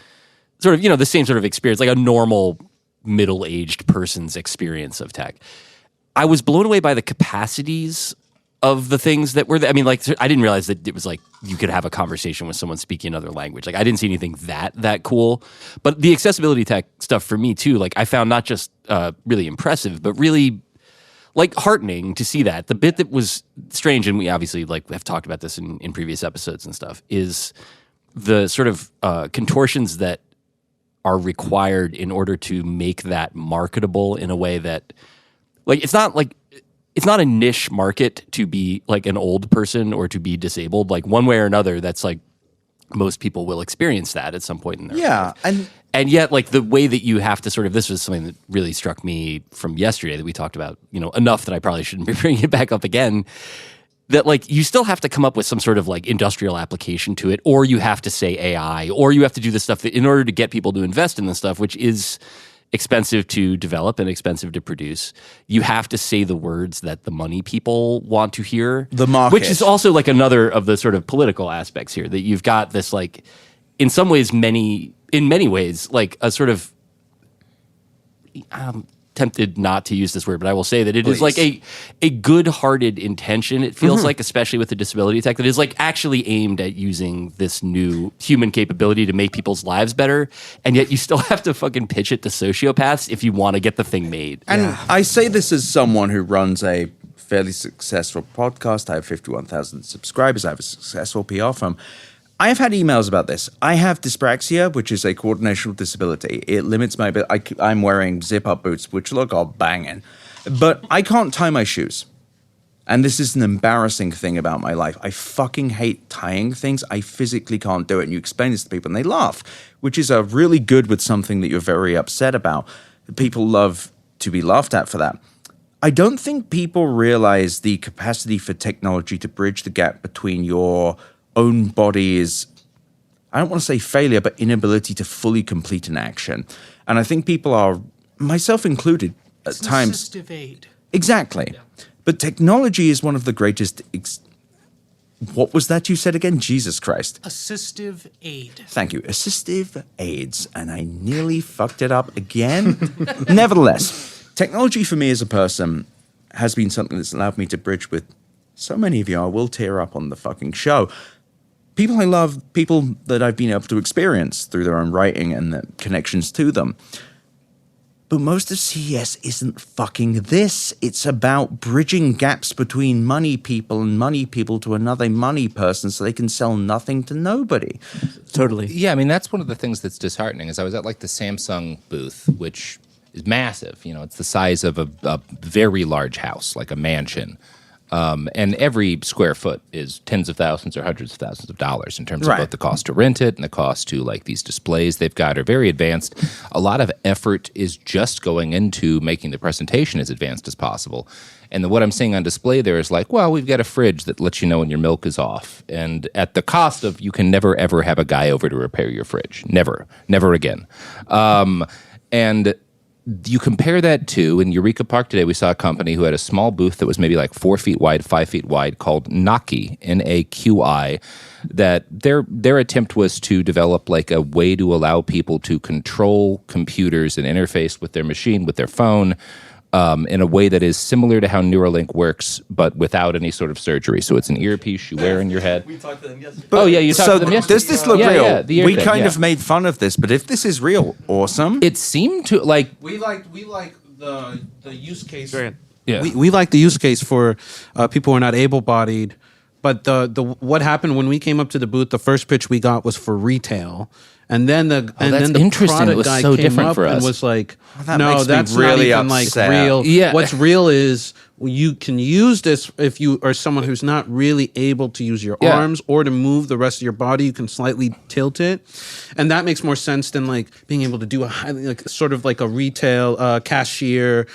sort of, the same sort of experience, like a normal middle-aged person's experience of tech. I was blown away by the capacities of the things that were there. I mean, like, I didn't realize that it was like you could have a conversation with someone speaking another language. Like, I didn't see anything that cool. But the accessibility tech stuff for me, too, like, I found not just really impressive, but really like heartening to see that. The bit that was strange, and we obviously like have talked about this in previous episodes and stuff, is the sort of contortions that are required in order to make that marketable in a way that, like, it's not a niche market to be like an old person or to be disabled. Like one way or another, that's like most people will experience that at some point in their life. And yet, like, the way that you have to sort of, this was something that really struck me from yesterday that we talked about, enough that I probably shouldn't be bringing it back up again, that, like, you still have to come up with some sort of, like, industrial application to it, or you have to say AI, or you have to do the stuff that, in order to get people to invest in this stuff, which is expensive to develop and expensive to produce, you have to say the words that the money people want to hear. The market. Which is also, like, another of the sort of political aspects here, that you've got this, like, in some ways, in many ways, like a sort of, I'm tempted not to use this word, but I will say that it is like a good-hearted intention, it feels like, especially with the disability tech, that is like actually aimed at using this new human capability to make people's lives better, and yet you still have to fucking pitch it to sociopaths if you want to get the thing made. And I say this as someone who runs a fairly successful podcast. I have 51,000 subscribers. I have a successful PR firm. I have had emails about this. I have dyspraxia, which is a coordinational disability. It limits my ability. I'm wearing zip-up boots, which look all banging. But I can't tie my shoes. And this is an embarrassing thing about my life. I fucking hate tying things. I physically can't do it. And you explain this to people and they laugh, which is really good with something that you're very upset about. People love to be laughed at for that. I don't think people realize the capacity for technology to bridge the gap between your own body is, I don't want to say failure, but inability to fully complete an action. And I think people are, myself included, at times. Assistive aid. Exactly. Yeah. But technology is one of the greatest What was that you said again? Jesus Christ. Assistive aid. Thank you. Assistive aids. And I nearly fucked it up again. Nevertheless, technology for me as a person has been something that's allowed me to bridge with so many of you. I will tear up on the fucking show. People I love, people that I've been able to experience through their own writing and the connections to them. But most of CES isn't fucking this. It's about bridging gaps between money people and money people to another money person so they can sell nothing to nobody. Totally. Yeah, I mean, that's one of the things that's disheartening is I was at like the Samsung booth, which is massive. You know, it's the size of a very large house, like a mansion. And every square foot is tens of thousands or hundreds of thousands of dollars in terms of both the cost to rent it and the cost to like these displays they've got are very advanced. A lot of effort is just going into making the presentation as advanced as possible. And what I'm seeing on display there is like, well, we've got a fridge that lets you know when your milk is off. And at the cost of, you can never, ever have a guy over to repair your fridge. Never. Never again. And you compare that to, in Eureka Park today, we saw a company who had a small booth that was maybe like 4 feet wide, 5 feet wide, called Naki, N-A-Q-I, that their attempt was to develop like a way to allow people to control computers and interface with their machine, with their phone, in a way that is similar to how Neuralink works, but without any sort of surgery. So it's an earpiece you wear in your head. We talked to them yesterday. Oh, yeah, you talked to them yesterday. Does this look Yeah, real? yeah, the We earthing, kind of made fun of this, but if this is real, awesome. It seemed to, like... We like the use case. Yeah. We like the use case for people who are not able-bodied. But the what happened when we came up to the booth, the first pitch we got was for retail. And then the that's interesting. product It was guy so came different up for and us. was like, that "No, makes me that's really not even upset. like real. Yeah. What's real is you can use this if you are someone who's not really able to use your Yeah. arms or to move the rest of your body. You can slightly tilt it, and that makes more sense than like being able to do a highly like sort of like a retail cashier,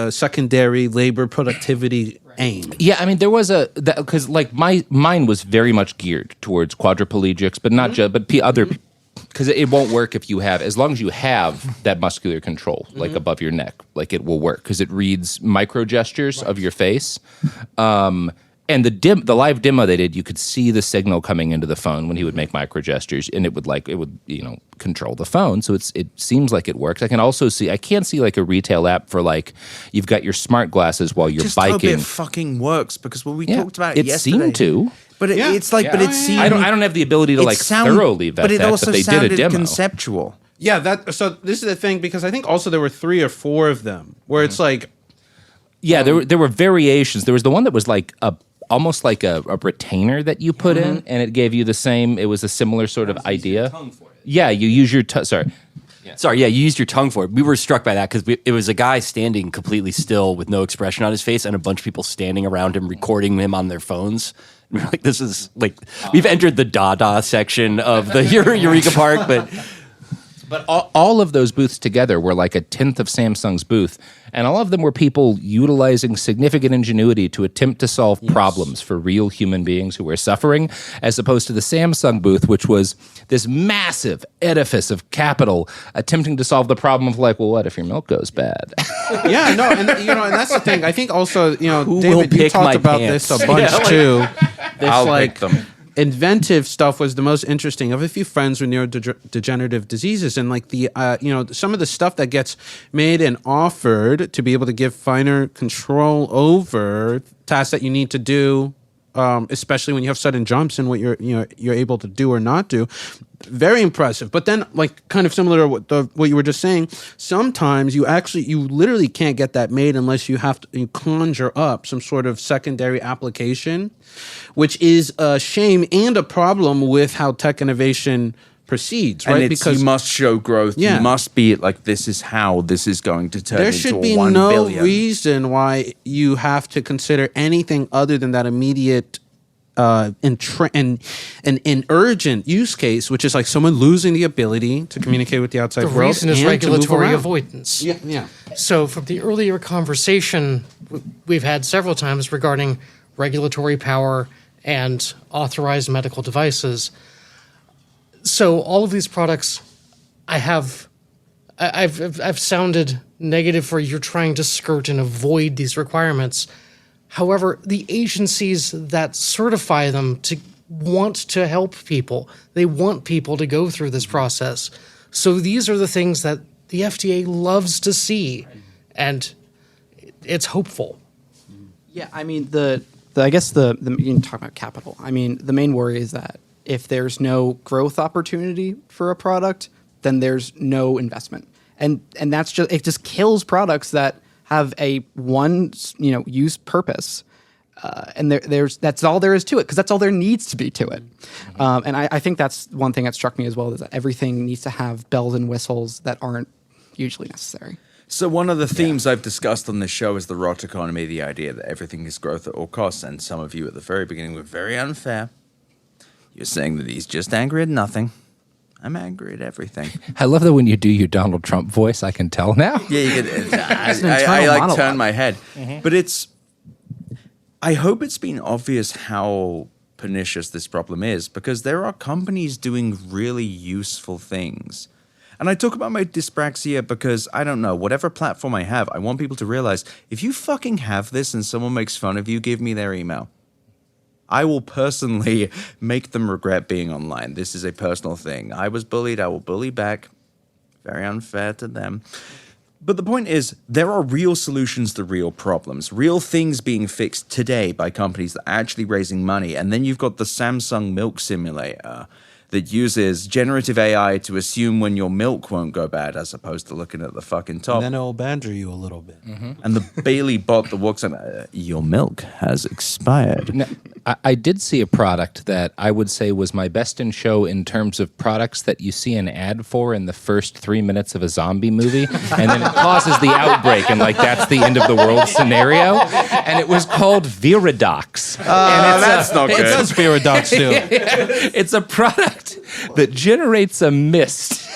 secondary labor productivity." Aim. Yeah, I mean, there was because like mine was very much geared towards quadriplegics, but not just, but other, because it won't work if you have, as long as you have that muscular control, like above your neck, like it will work because it reads micro gestures of your face. And the live demo they did, you could see the signal coming into the phone when he would make micro gestures, and it would control the phone. So it seems like it works. I can't see like a retail app for like you've got your smart glasses while you're just biking. hope it fucking works because when we Yeah, talked about it yesterday, seemed to. But it's like, but it seemed. I don't have the ability to like thoroughly vet but it that, also but they did sounded a demo. conceptual. Yeah, so this is the thing because I think also there were 3 or 4 of them where it's like. Yeah, there were variations. There was the one that was like almost like a retainer that you put in, and it gave you the same. It was a similar sort of idea. Yeah, you use your sorry. Sorry, yeah, you used your tongue for it. We were struck by that because it was a guy standing completely still with no expression on his face and a bunch of people standing around him recording him on their phones. And we're like, this is like, we've entered the Dada section of the Eureka Park, But all of those booths together were like a tenth of Samsung's booth, and all of them were people utilizing significant ingenuity to attempt to solve problems for real human beings who were suffering, as opposed to the Samsung booth, which was this massive edifice of capital attempting to solve the problem of like, well, what if your milk goes bad? Yeah, no, and and that's the thing. I think also, Who David, will you pick talked my about pants? this a bunch too. This I'll like pick them. inventive stuff was the most interesting. I have a few friends with neurodegenerative diseases, and like the some of the stuff that gets made and offered to be able to give finer control over tasks that you need to do, especially when you have sudden jumps in what you're able to do or not do. Very impressive. But then, like, kind of similar to what you were just saying, sometimes you literally can't get that made unless you conjure up some sort of secondary application, which is a shame and a problem with how tech innovation proceeds, right? And because you must show growth. Yeah. You must be like, this is how this is going to turn there into should be 1 no billion. reason why you have to consider anything other than that immediate and urgent use case, which is like someone losing the ability to communicate with the outside The world. reason is and to move regulatory around. avoidance. Yeah. So from the earlier conversation we've had several times regarding regulatory power and authorized medical devices. So all of these products, I've sounded negative for you're trying to skirt and avoid these requirements. However, the agencies that certify them to want to help people. They want people to go through this process. So these are the things that the FDA loves to see, and it's hopeful. Yeah, I mean, I guess you can talk about capital. I mean, the main worry is that if there's no growth opportunity for a product, then there's no investment. And that's it just kills products that have a one, use purpose. And that's all there is to it, because that's all there needs to be to it. And I think that's one thing that struck me as well, is that everything needs to have bells and whistles that aren't usually necessary. So one of the themes I've discussed on this show is the rot economy, the idea that everything is growth at all costs. And some of you at the very beginning were very unfair. You're saying that he's just angry at nothing. I'm angry at everything. I love that when you do your Donald Trump voice, I can tell now. Yeah, you can. I turn my head. Mm-hmm. But I hope it's been obvious how pernicious this problem is, because there are companies doing really useful things. And I talk about my dyspraxia because, I don't know, whatever platform I have, I want people to realize, if you fucking have this and someone makes fun of you, give me their email. I will personally make them regret being online. This is a personal thing. I was bullied. I will bully back. Very unfair to them. But the point is, there are real solutions to real problems, real things being fixed today by companies that are actually raising money. And then you've got the Samsung milk simulator that uses generative AI to assume when your milk won't go bad, as opposed to looking at the fucking top. And then it'll badger you a little bit. Mm-hmm. And the Bailey bot that walks on, your milk has expired. Now, I did see a product that I would say was my best in show in terms of products that you see an ad for in the first 3 minutes of a zombie movie, and then it causes the outbreak, and that's the end of the world scenario. And it was called Viridox. That's not good. It does Viridox too. It's a product that generates a mist.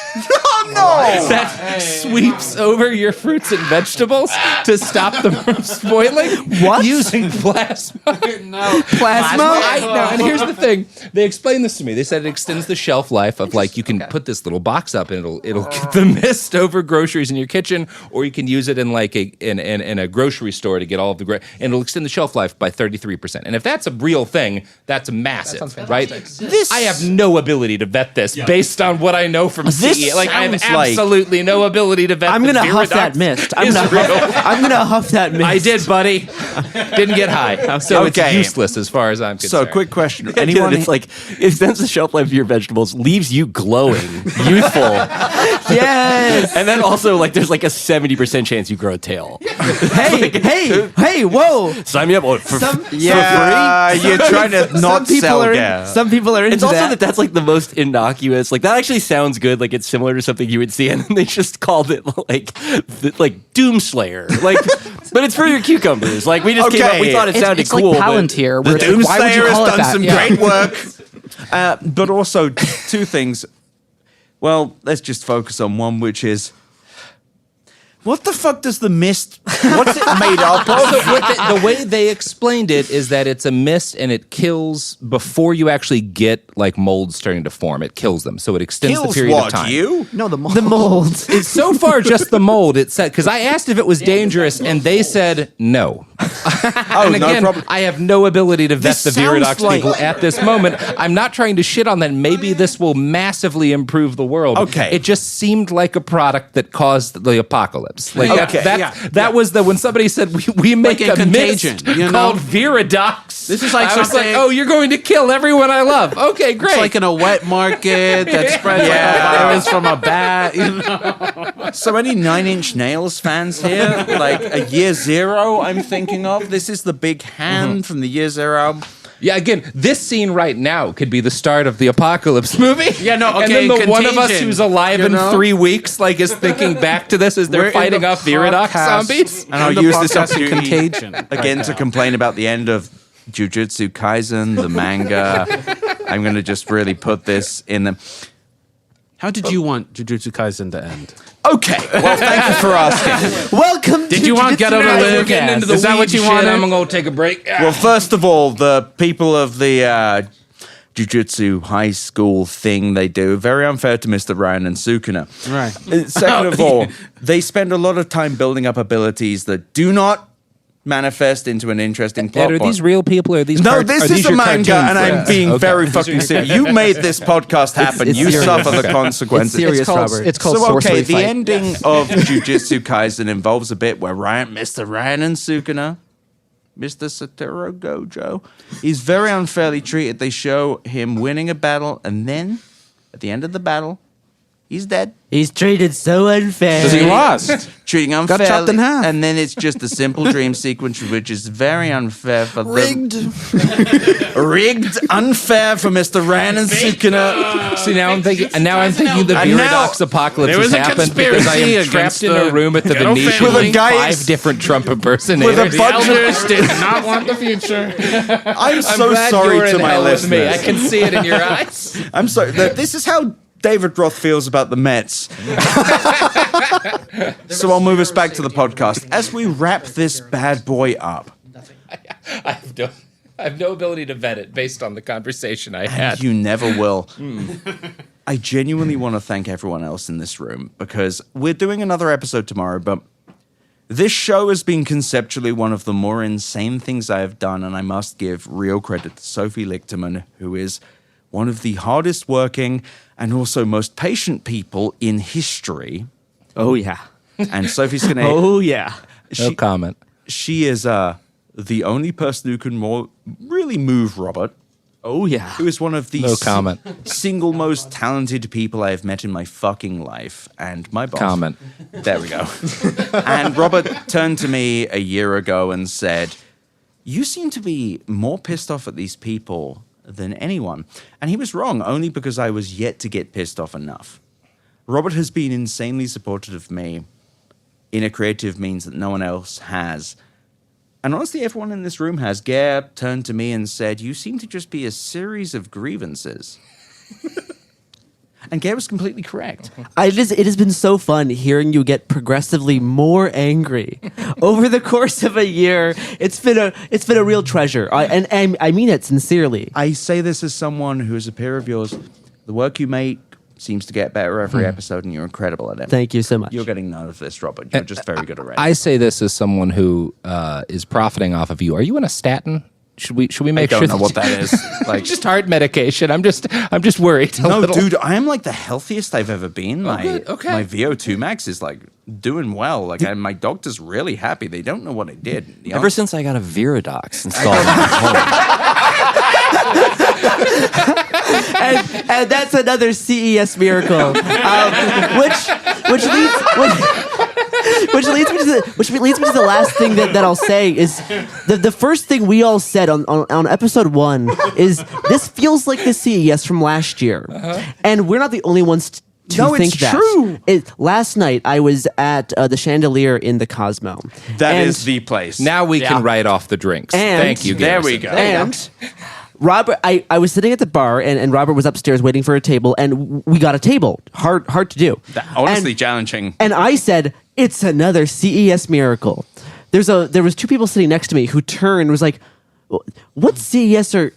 That sweeps over your fruits and vegetables to stop them from spoiling. What? Using plasma. Plasma? And here's the thing. They explained this to me. They said it extends the shelf life of, you can put this little box up and it'll get the mist over groceries in your kitchen, or you can use it in in a grocery store to get all of the and it'll extend the shelf life by 33%. And if that's a real thing, that's massive, right? I have no ability to vet this based on what I know from CES. I have absolutely no ability to vet. I'm gonna huff that mist. I'm gonna huff that mist. I did, buddy. Didn't get high, so it's useless as far as I'm concerned. So, quick question: Anyone? It's it extends the shelf life of your vegetables, leaves you glowing, youthful. Yes. And then also, there's a 70% chance you grow a tail. Hey, whoa! Sign me up for free. You're trying to not sell Gare. Some people are into It's also that. that's the most innocuous. That actually sounds good. It's similar to something you would see, and then they just called it Doomslayer. But it's for your cucumbers. We just came up. We thought it sounded it's cool. like Palantir. The Where why would you Doomslayer call has it done that? some great work. But also, two things. Well, let's just focus on one, which is, what the fuck does the mist, what's it made up of? So the way they explained it is that it's a mist and it kills before you actually get mold starting to form. It kills them, so it extends the period of time. You? No, the mold. The mold. It's so far just the mold. It said, because I asked if it was dangerous, and they said no. And again, no problem. I have no ability to vet This the sounds Viridox people at this moment. I'm not trying to shit on that. Maybe this will massively improve the world. Okay. It just seemed like a product that caused the apocalypse. That was when somebody said we make in a Contagion, mist called Viridox. This is I was oh, you're going to kill everyone I love. Okay, great. It's in a wet market that spreads a virus from a bat. So any 9 Inch Nails fans here? A Year Zero I'm thinking of? This is the big hand from the Year Zero. Yeah, again, this scene right now could be the start of the apocalypse movie. Yeah, no, And okay, then the one of us Contagion, who's alive in 3 weeks, is thinking back to this as they're We're in fighting the off Viridox podcast- zombies. And I'll the use this podcast in opportunity Contagion again to complain about the end of Jujutsu Kaisen, the manga. I'm going to just really put this in the... How did you want Jujutsu Kaisen to end? Okay, well, thank you for asking. Welcome to Did you want Ghetto to Jujutsu Live? We're getting into the Is that what weed you shit. wanted? I'm going to take a break. Well, first of all, the people of the Jiu-Jitsu high school thing they do, very unfair to Mr. Ryan and Sukuna. Right. Second of all, they spend a lot of time building up abilities that do not manifest into an interesting plot Ed, are point. these real people or are these No, are this these is a your manga, cartoon and I'm friends? being Okay. very fucking serious. You made this podcast happen. it's You serious. suffer the It's consequences. serious, called- Robert. it's called So okay, Sorcery the Fight. ending of Jujutsu Kaisen involves a bit where Mr. Ryan and Sukuna, Mr. Satoru Gojo, is very unfairly treated. They show him winning a battle, and then at the end of the battle, he's dead. He's treated so unfair. Because he lost. Treating unfairly, chopped in half. and then it's just a simple dream sequence, which is very unfair for Rigged. rigged, unfair for Mr. Ryan and Sukuna. See, now I'm thinking the And now- Viridox apocalypse There was has a happened because I am conspiracy trapped against in a the room at the Ghetto Venetian family. with With a guy- 5 different Trump impersonators. With a bunch of- Elders did not want the future. I'm so glad sorry you're to in my hell with me. listeners. I can see it in your eyes. I'm sorry. This is how David Roth feels about the Mets. So I'll move us back to the podcast. As we wrap this bad boy up, I have no ability to vet it based on the conversation I had. you never will. I genuinely want to thank everyone else in this room because we're doing another episode tomorrow, but this show has been conceptually one of the more insane things I have done, and I must give real credit to Sophie Lichterman, who is one of the hardest working and also most patient people in history. Oh yeah. And Sophie's going to... Oh yeah. No comment. She is the only person who can really move Robert, Oh yeah. who is one of the No comment. single most talented people I have met in my fucking life, and my boss. Comment. There we go. And Robert turned to me a year ago and said, "You seem to be more pissed off at these people than anyone." And he was wrong, only because I was yet to get pissed off enough. Robert has been insanely supportive of me in a creative means that no one else has. And honestly, everyone in this room has. Gare turned to me and said, "You seem to just be a series of grievances." And Gare was completely correct. It has been so fun hearing you get progressively more angry over the course of a year. It's been a real treasure, and I mean it sincerely. I say this as someone who is a peer of yours. The work you make seems to get better every episode, and you're incredible at it. Thank you so much. You're getting none of this, Robert. You're just very good at writing. I say this as someone who is profiting off of you. Are you on a statin? Should we I make don't sure know what that is. Like, just heart medication. I'm just worried. no, dude, I am like the healthiest I've ever been. good. Okay. My VO2 max is like doing well. Like, my doctor's really happy. They don't know what I did. The Ever since I got a Viridox installed in my home. and that's another CES miracle, which leads me to the last thing that I'll say is the first thing we all said on episode 1 is this feels like the CES from last year, and we're not the only ones to think it's that. true. Last night I was at the Chandelier in the Cosmo. That and, is the place. Now we can write off the drinks. And- Thank you, There Garrison. we go. And Robert, I was sitting at the bar, and Robert was upstairs waiting for a table, and we got a table. Hard to do. Honestly, And- challenging. And I said, "It's another CES miracle." There was 2 people sitting next to me who turned and was like, "What CES are?"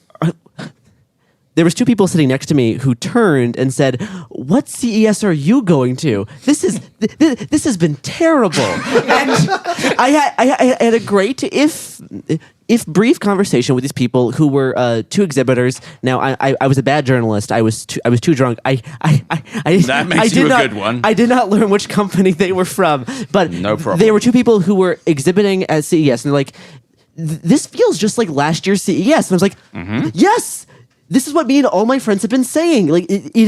There was 2 people sitting next to me who turned and said, "What CES are you going to? This has been terrible." And I had a great, if brief conversation with these people who were 2 exhibitors. Now I was a bad journalist. I was too drunk. That makes you a good one. I did not learn which company they were from, but No problem. They were 2 people who were exhibiting at CES, and they're like, "This feels just like last year's CES." And I was like, "Yes." This is what me and all my friends have been saying. Like it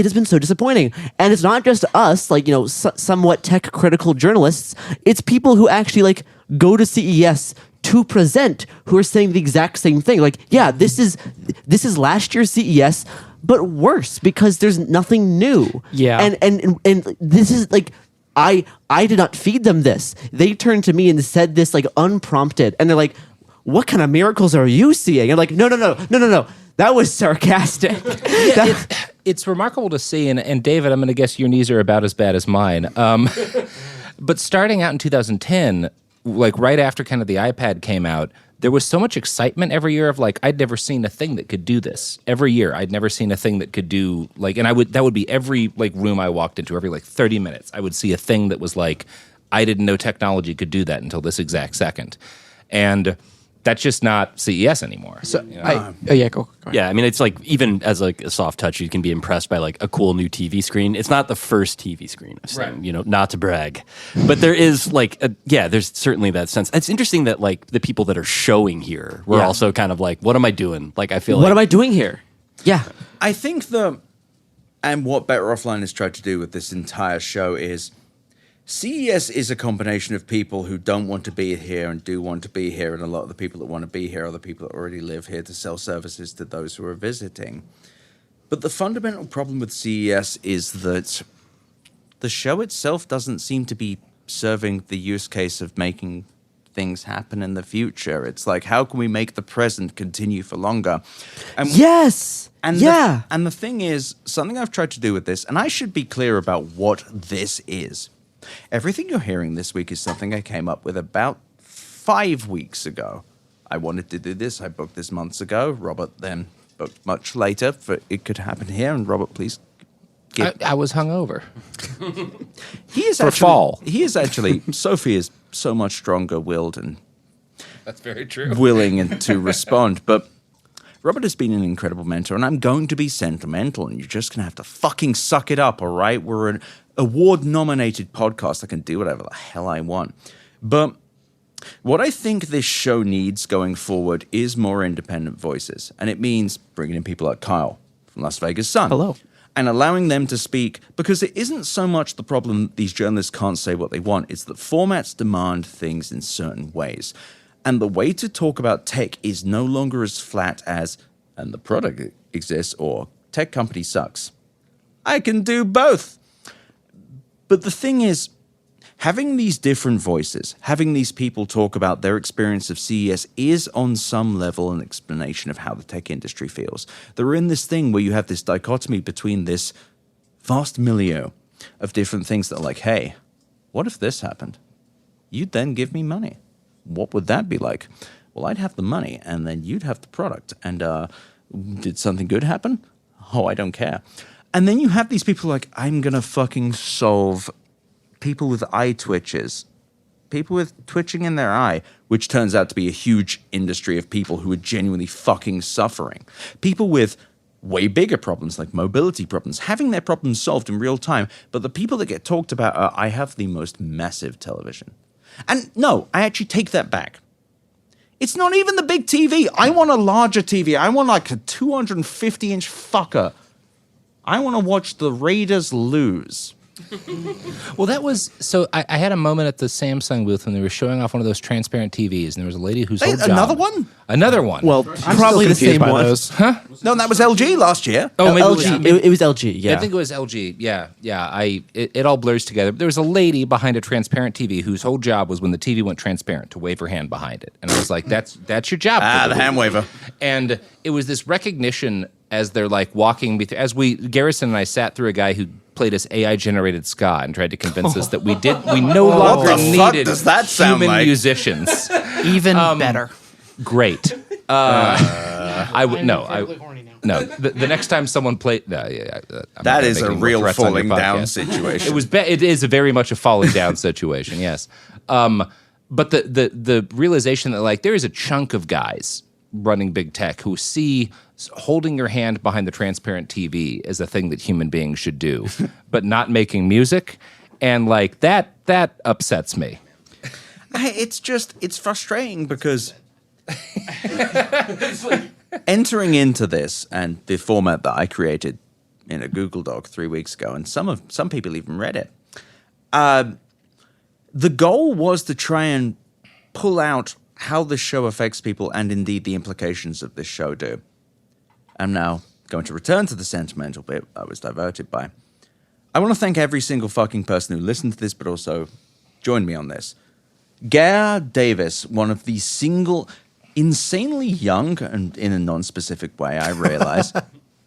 has been so disappointing, and it's not just us, like somewhat tech critical journalists. It's people who actually like go to CES to present who are saying the exact same thing. Like, yeah, this is last year's CES, but worse because there's nothing new. Yeah. and this is like. I did not feed them this. They turned to me and said this like unprompted, and they're like, "What kind of miracles are you seeing?" I'm like, no. That was sarcastic. It's remarkable to see, and David, I'm going to guess your knees are about as bad as mine. But starting out in 2010, like right after kind of the iPad came out, there was so much excitement every year of like, I'd never seen a thing that could do this. Every year, I'd never seen a thing that could do like, and that would be every like room I walked into, every like 30 minutes, I would see a thing that was like, I didn't know technology could do that until this exact second. And that's just not CES anymore. So you know? go ahead. Yeah, I mean, it's like even as like a soft touch, you can be impressed by like a cool new TV screen. It's not the first TV screen I've seen, Right. you know, not to brag, but there is like, there's certainly that sense. It's interesting that like the people that are showing here were Yeah. also kind of like, what am I doing? Like, I feel What like am I doing here? Yeah. I think and what Better Offline has tried to do with this entire show is CES is a combination of people who don't want to be here and do want to be here, and a lot of the people that want to be here are the people that already live here to sell services to those who are visiting. But the fundamental problem with CES is that the show itself doesn't seem to be serving the use case of making things happen in the future. It's like, how can we make the present continue for longer? And Yes. and yeah. and the thing is, something I've tried to do with this, and I should be clear about what this is. Everything you're hearing this week is something I came up with about 5 weeks ago. I wanted to do this. I booked this months ago. Robert then booked much later for it could happen here. And Robert, please give. I was hungover. He is for actually, fall. He is actually, Sophie is so much stronger willed and That's very true. willing and to respond. But Robert has been an incredible mentor, and I'm going to be sentimental, and you're just going to have to fucking suck it up, all right? We're an award-nominated podcast. I can do whatever the hell I want. But what I think this show needs going forward is more independent voices, and it means bringing in people like Kyle from Las Vegas Sun. Hello. And allowing them to speak, because it isn't so much the problem these journalists can't say what they want, it's that formats demand things in certain ways. And the way to talk about tech is no longer as flat as, and the product exists, or tech company sucks. I can do both. But the thing is, having these different voices, having these people talk about their experience of CES is on some level an explanation of how the tech industry feels. They're in this thing where you have this dichotomy between this vast milieu of different things that are like, hey, what if this happened? You'd then give me money. What would that be like? Well, I'd have the money, and then you'd have the product. And did something good happen? Oh, I don't care. And then you have these people like, I'm going to fucking solve people with eye twitches, people with twitching in their eye, which turns out to be a huge industry of people who are genuinely fucking suffering. People with way bigger problems like mobility problems, having their problems solved in real time. But the people that get talked about are, I have the most massive television. And no, I actually take that back. It's not even the big TV. I want a larger TV. I want like a 250-inch fucker. I want to watch the Raiders lose. Well, that was so. I had a moment at the Samsung booth when they were showing off one of those transparent TVs, and there was a lady whose whole job. Another one? Another one. Well, probably the same one. No, that was LG last year. oh, maybe LG. It was LG. Yeah. I think it was LG. Yeah. It all blurs together. There was a lady behind a transparent TV whose whole job was when the TV went transparent to wave her hand behind it, and I was like, "That's your job." The hand waver. And it was this recognition as they're like walking me through. As Garrison and I sat through a guy who played us AI generated ska and tried to convince us that we no longer the fuck needed does that sound human like? musicians. Even better. Great. I would no. Incredibly horny now. No, the next time someone played, I'm not That gonna is make a any more real threats on your falling down podcast. situation. It is very much a falling down situation. Yes, but the realization that like there is a chunk of guys running big tech who see holding your hand behind the transparent TV as a thing that human beings should do, but not making music, and like that upsets me. It's frustrating because entering into this and the format that I created in a Google Doc 3 weeks ago, and some people even read it. The goal was to try and pull out how this show affects people and indeed the implications of this show do. I'm now going to return to the sentimental bit I was diverted by. I want to thank every single fucking person who listened to this, but also joined me on this. Gare Davis, one of the single, insanely young, and in a non-specific way, I realize,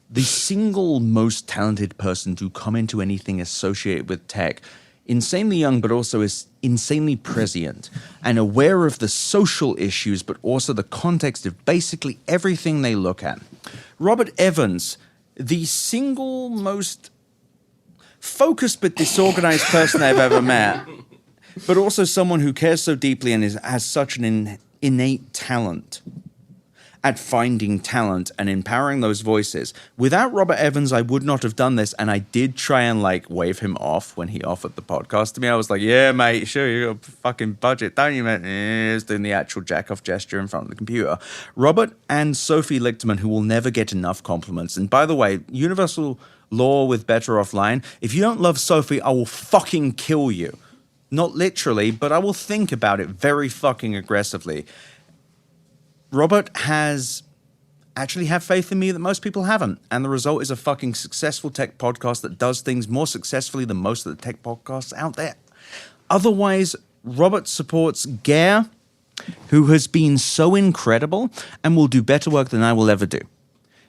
the single most talented person to come into anything associated with tech. Insanely young, but also is insanely prescient and aware of the social issues, but also the context of basically everything they look at. Robert Evans, the single most focused but disorganized person I've ever met. but also someone who cares so deeply and has such an innate talent at finding talent and empowering those voices. Without Robert Evans, I would not have done this, and I did try and like wave him off when he offered the podcast to me. I was like, yeah, mate, sure, you got a fucking budget, don't you, mate? Doing the actual jack-off gesture in front of the computer. Robert and Sophie Lichterman, who will never get enough compliments. And by the way, universal law with Better Offline, if you don't love Sophie, I will fucking kill you. Not literally, but I will think about it very fucking aggressively. Robert has actually had faith in me that most people haven't. And the result is a fucking successful tech podcast that does things more successfully than most of the tech podcasts out there. Otherwise, Robert supports Gare, who has been so incredible and will do better work than I will ever do.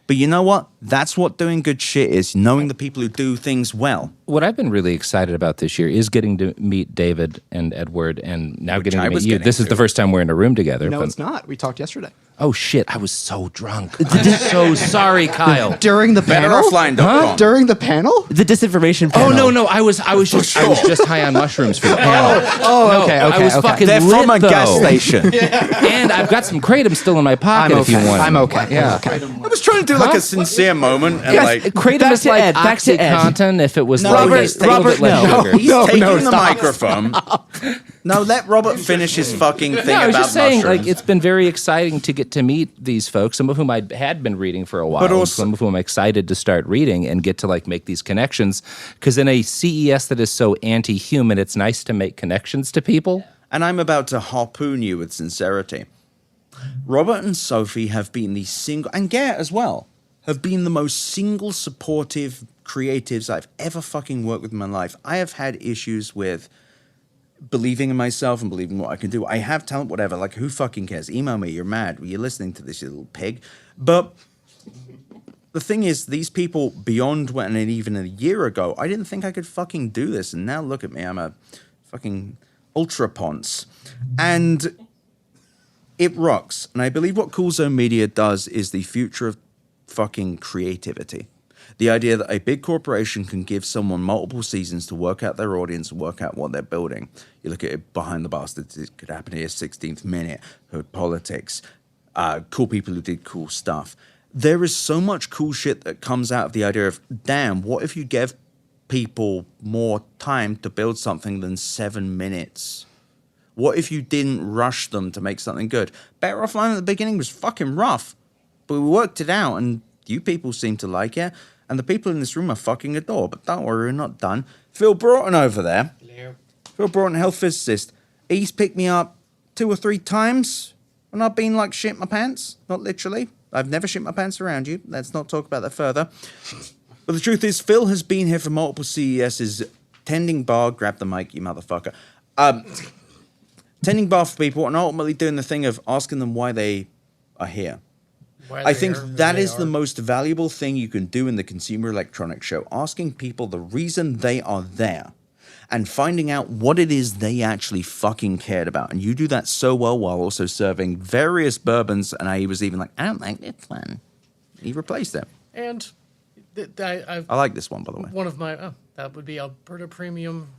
But you know what? That's what doing good shit is, knowing the people who do things well. What I've been really excited about this year is getting to meet David and Edward, and now getting to meet you. This is the first time we're in a room together. No, it's not. We talked yesterday. Oh, shit. I was so drunk. I'm so sorry, Kyle. During the panel? BetterOffline.com. During the panel? The disinformation Oh, panel. no. I was just high on mushrooms for the panel. Okay. I was fucking They're lit, from a though. gas station. And I've got some kratom still in my pocket if you want. I'm okay. Yeah. I was trying to do like a sincere moment and like Kratom Back is to like Ed, back to Ed. OxyContin if it was No, like Robert, a little bit less sugar. he's taking the microphone. No, let Robert finish his fucking thing No, I was about just saying, mushrooms. like, it's been very exciting to get to meet these folks, some of whom I had been reading for a while, But also- some of whom I'm excited to start reading and get to, like, make these connections. Because in a CES that is so anti-human, it's nice to make connections to people. And I'm about to harpoon you with sincerity. Robert and Sophie have been the single, and Gare as well, have been the most single supportive creatives I've ever fucking worked with in my life. I have had issues with believing in myself and believing what I can do. I have talent, whatever. Like, who fucking cares? Email me. You're mad. You're listening to this, you little pig. But the thing is, these people beyond when even a year ago, I didn't think I could fucking do this. And now look at me. I'm a fucking ultra ponce. And it rocks. And I believe what Cool Zone Media does is the future of fucking creativity. The idea that a big corporation can give someone multiple seasons to work out their audience and work out what they're building. You look at it behind the bastards, it could happen here, 16th Minute, Politics, cool people who did cool stuff. There is so much cool shit that comes out of the idea of, damn, what if you gave people more time to build something than 7 minutes? What if you didn't rush them to make something good? Better Offline at the beginning was fucking rough, but we worked it out, and you people seem to like it. And the people in this room are fucking adore. But don't worry, we're not done. Phil Broughton over there. Hello. Phil Broughton, health physicist. He's picked me up 2 or 3 times when I've been like shit my pants. Not literally. I've never shit my pants around you. Let's not talk about that further. But the truth is, Phil has been here for multiple CESs, tending bar. Grab the mic, you motherfucker. Tending bar for people and ultimately doing the thing of asking them why they are here. I think that is the most valuable thing you can do in the Consumer Electronics Show, asking people the reason they are there and finding out what it is they actually fucking cared about. And you do that so well while also serving various bourbons. And I was even like, I don't like this one. He replaced it. And I like this one, by the way. one of my, that would be Alberta Premium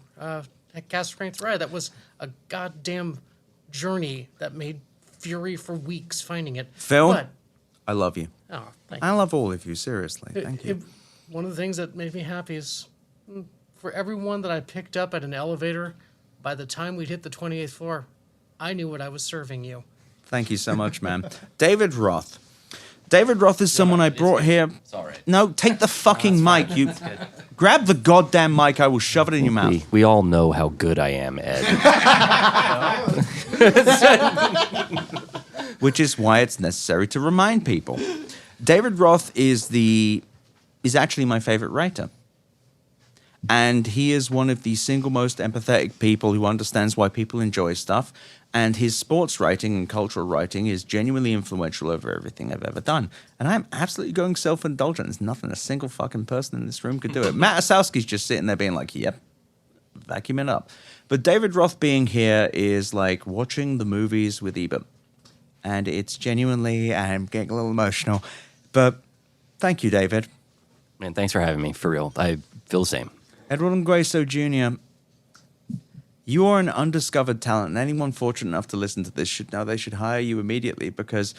cast strength rye. That was a goddamn journey that made fury for weeks finding it. Phil? But, I love you. oh, thank I you. love all of you, seriously. Thank you. One of the things that made me happy is for everyone that I picked up at an elevator, by the time we'd hit the 28th floor, I knew what I was serving you. Thank you so much, man. David Roth. David Roth is someone I brought here. It's all right. No, take the fucking mic. You grab the goddamn mic. I will shove it in your mouth. We all know how good I am, Ed. Which is why it's necessary to remind people. David Roth is actually my favorite writer. And he is one of the single most empathetic people who understands why people enjoy stuff. And his sports writing and cultural writing is genuinely influential over everything I've ever done. And I'm absolutely going self-indulgent. There's nothing a single fucking person in this room could do it. Matt Osowski's just sitting there being like, yep, vacuum it up. But David Roth being here is like watching the movies with Ebert. And it's genuinely, I'm getting a little emotional. But thank you, David. Man, thanks for having me, for real. I feel the same. Edward Ngueso Jr., You are an undiscovered talent, and anyone fortunate enough to listen to this should know they should hire you immediately, because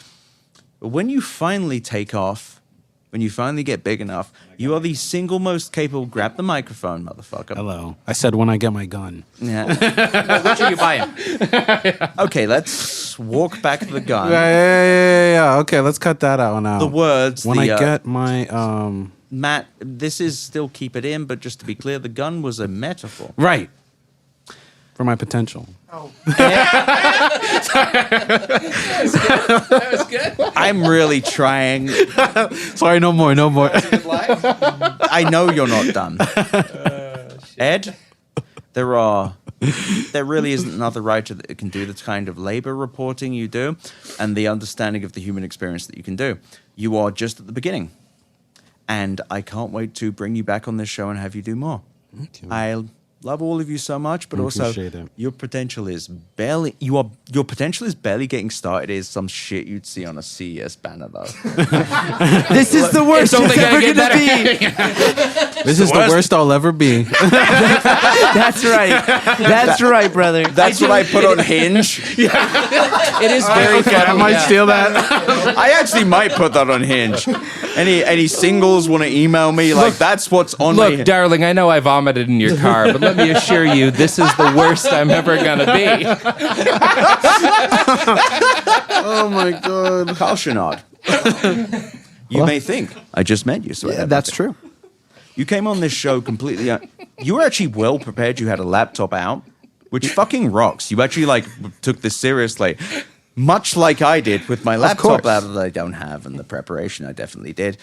when you finally take off, when you finally get big enough, you are the single most capable. Grab the microphone, motherfucker. Hello. I said when I get my gun. Yeah. Which are you buying? Okay, let's walk back to the gun. Yeah. Okay, let's cut that out now. The words. When the, I get my Matt, this is still keep it in, but just to be clear, the gun was a metaphor. right for my potential. That was good. I'm really trying. Sorry, no more. I know you're not done. Ed, there really isn't another writer that can do the kind of labor reporting you do and the understanding of the human experience that you can do. You are just at the beginning. And I can't wait to bring you back on this show and have you do more. I love all of you so much, but also appreciate it. your potential is barely getting started. Is some shit you'd see on a CES banner though. This is the worst It's only it's ever gonna going get to be. This is the worst I'll ever be. That's right. That's right, brother. That's what I put on Hinge. It is very Okay, I might steal that. I actually might put that on Hinge. Any singles want to email me? Like, that's what's on my... Look, darling, I know I vomited in your car, but let me assure you, this is the worst I'm ever going to be. Oh my god. Carl Chouinard. You may think, I just met you. So I have That's nothing. true. You came on this show completely... you were actually well prepared. You had a laptop out, which fucking rocks. You actually, took this seriously. Much like I did with my laptop course. out that I don't have, and the preparation I definitely did.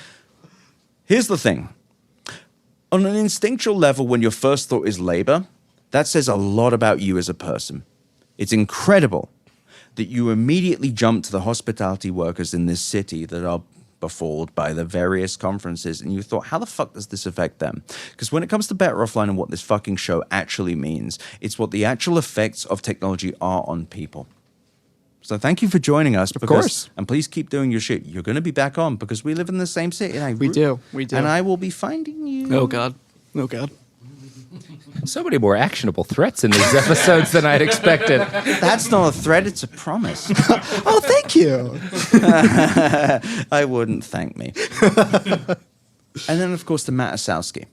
Here's the thing. On an instinctual level, when your first thought is labor, that says a lot about you as a person. It's incredible that you immediately jump to the hospitality workers in this city that are befooled by the various conferences, and you thought, how the fuck does this affect them? Because when it comes to Better Offline and what this fucking show actually means, it's what the actual effects of technology are on people. So thank you for joining us. Of course. And please keep doing your shit. You're going to be back on because we live in the same city. And We do. And I will be finding you. Oh, God. Oh, God. So many more actionable threats in these episodes than I'd expected. That's not a threat. It's a promise. Oh, thank you. I wouldn't thank me. And then, of course, to Matt Asowski.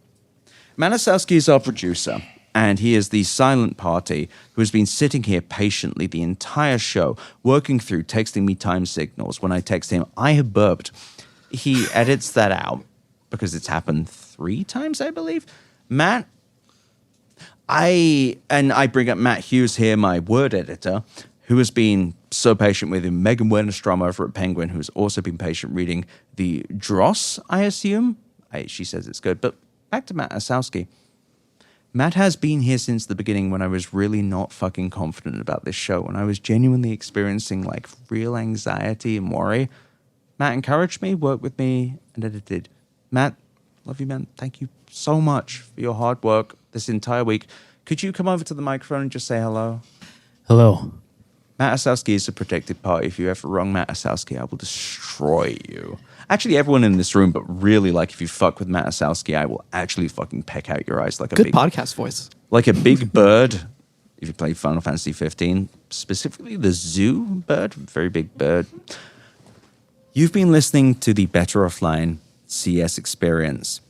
Matt Asowski is our producer. And he is the silent party who has been sitting here patiently the entire show, working through texting me time signals. When I text him, I have burped. He edits that out because it's happened 3 times, I believe. Matt, I bring up Matt Hughes here, my word editor, who has been so patient with him. Megan Wernerstrom over at Penguin, who's also been patient reading the Dross, I assume. She says it's good. But back to Matt Asowski. Matt has been here since the beginning when I was really not fucking confident about this show, when I was genuinely experiencing real anxiety and worry. Matt encouraged me, worked with me, and edited. Matt, love you, man. Thank you so much for your hard work this entire week. Could you come over to the microphone and just say hello? Hello. Matt Asowski is a protected party. If you ever wrong Matt Asowski, I will destroy you. Actually, everyone in this room, but really, if you fuck with Matt Asowski, I will actually fucking peck out your eyes like a Good big podcast voice. like a big bird. If you play Final Fantasy 15, specifically the zoo bird, very big bird. You've been listening to the Better Offline CES experience.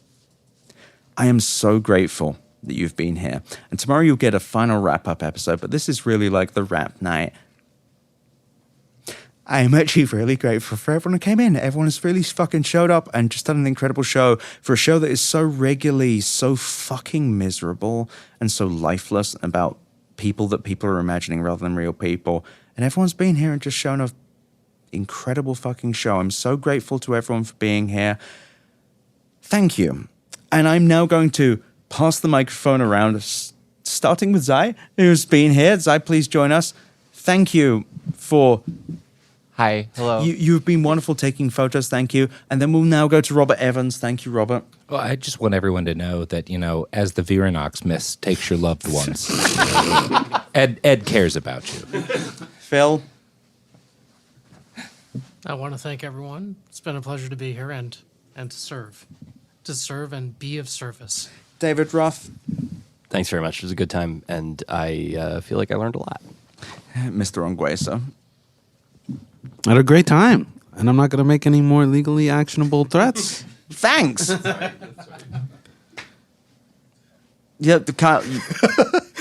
I am so grateful that you've been here. And tomorrow you'll get a final wrap-up episode, but this is really like the wrap night. I am actually really grateful for everyone who came in. Everyone has really fucking showed up and just done an incredible show for a show that is so regularly so fucking miserable and so lifeless about people that people are imagining rather than real people. And everyone's been here and just shown an incredible fucking show. I'm so grateful to everyone for being here. Thank you. And I'm now going to pass the microphone around, starting with Zai, who's been here. Zai, please join us. Thank you for... Hi. Hello. You've been wonderful taking photos. Thank you. And then we'll now go to Robert Evans. Thank you, Robert. Well, I just want everyone to know that, as the Virinox mist takes your loved ones, Ed cares about you. Phil. I want to thank everyone. It's been a pleasure to be here and to serve and be of service. David Ruff. Thanks very much. It was a good time, and I feel like I learned a lot. Mr. Ongweso. I had a great time, and I'm not going to make any more legally actionable threats. Thanks. Yeah,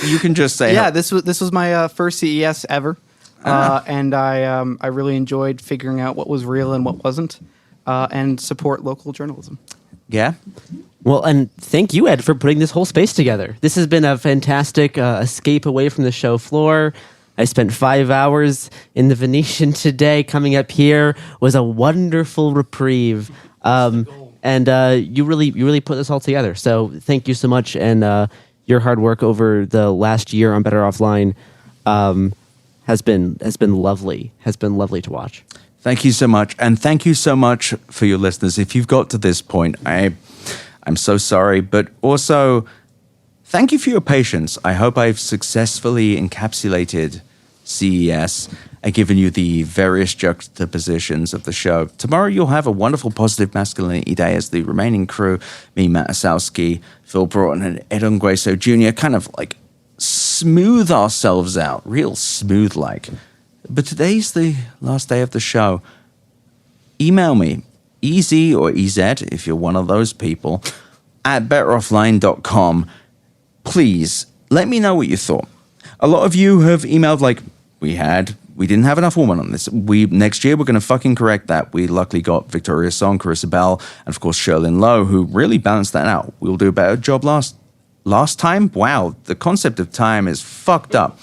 you can just say. Yeah, this was my first CES ever, and I really enjoyed figuring out what was real and what wasn't, and support local journalism. Yeah. Well, and thank you, Ed, for putting this whole space together. This has been a fantastic escape away from the show floor. I spent 5 hours in the Venetian today. Coming up here was a wonderful reprieve. And you really put this all together. So thank you so much. And your hard work over the last year on Better Offline has been lovely. Has been lovely to watch. Thank you so much. And thank you so much for your listeners. If you've got to this point, I'm so sorry, but also thank you for your patience. I hope I've successfully encapsulated CES and given you the various juxtapositions of the show. Tomorrow you'll have a wonderful positive masculinity day as the remaining crew, me, Matt Asowski, Phil Broughton, and Ed Ongweso Jr. kind of like smooth ourselves out, real smooth like. But today's the last day of the show. Email me, EZ or EZ, if you're one of those people, at betteroffline.com. Please, let me know what you thought. A lot of you have emailed like, we didn't have enough women on this. Next year, we're going to fucking correct that. We luckily got Victoria Song, Carissa Bell, and of course, Sherlyn Lowe, who really balanced that out. We'll do a better job last time. Wow, the concept of time is fucked up.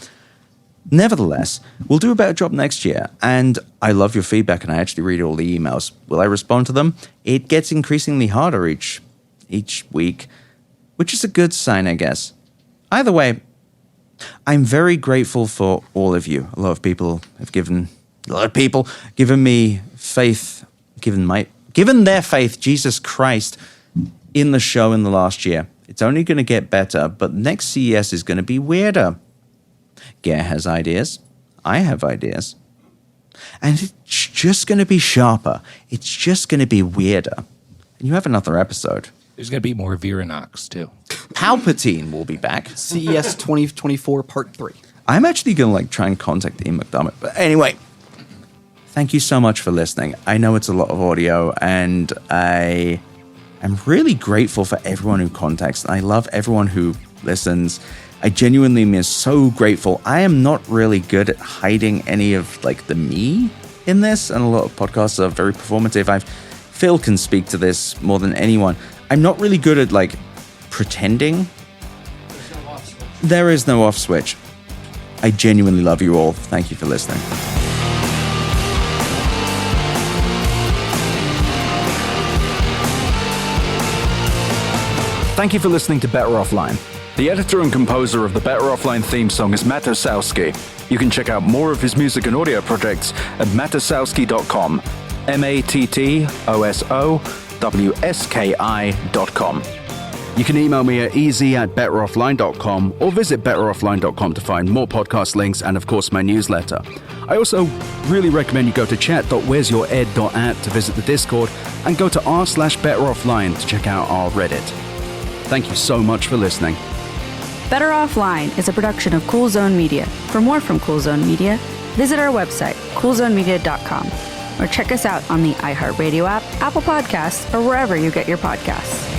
Nevertheless, we'll do a better job next year. And I love your feedback, and I actually read all the emails. Will I respond to them? It gets increasingly harder each week, which is a good sign, I guess. Either way, I'm very grateful for all of you. A lot of people have given me faith, given their faith, Jesus Christ, in the show in the last year. It's only going to get better, but next CES is going to be weirder. Gare has ideas. I have ideas. And it's just going to be sharper. It's just going to be weirder. And you have another episode. There's going to be more Viranox, too. Palpatine will be back. CES 2024 Part 3. I'm actually going to try and contact Ian McDermott. But anyway, thank you so much for listening. I know it's a lot of audio, and I am really grateful for everyone who contacts. I love everyone who listens. I genuinely am so grateful. I am not really good at hiding any of the me in this, and a lot of podcasts are very performative. Phil can speak to this more than anyone. I'm not really good at pretending. There's no off switch. There is no off switch. I genuinely love you all. Thank you for listening. Thank you for listening to Better Offline. The editor and composer of the Better Offline theme song is Matt Asowski. You can check out more of his music and audio projects at mattasowski.com. MATTOSOWSKI.com. You can email me at easy@betteroffline.com or visit betteroffline.com to find more podcast links and, of course, my newsletter. I also really recommend you go to chat.wheresyouרד.at to visit the Discord and go to r/betteroffline to check out our Reddit. Thank you so much for listening. Better Offline is a production of Cool Zone Media. For more from Cool Zone Media, visit our website, coolzonemedia.com, or check us out on the iHeart Radio app, Apple Podcasts, or wherever you get your podcasts.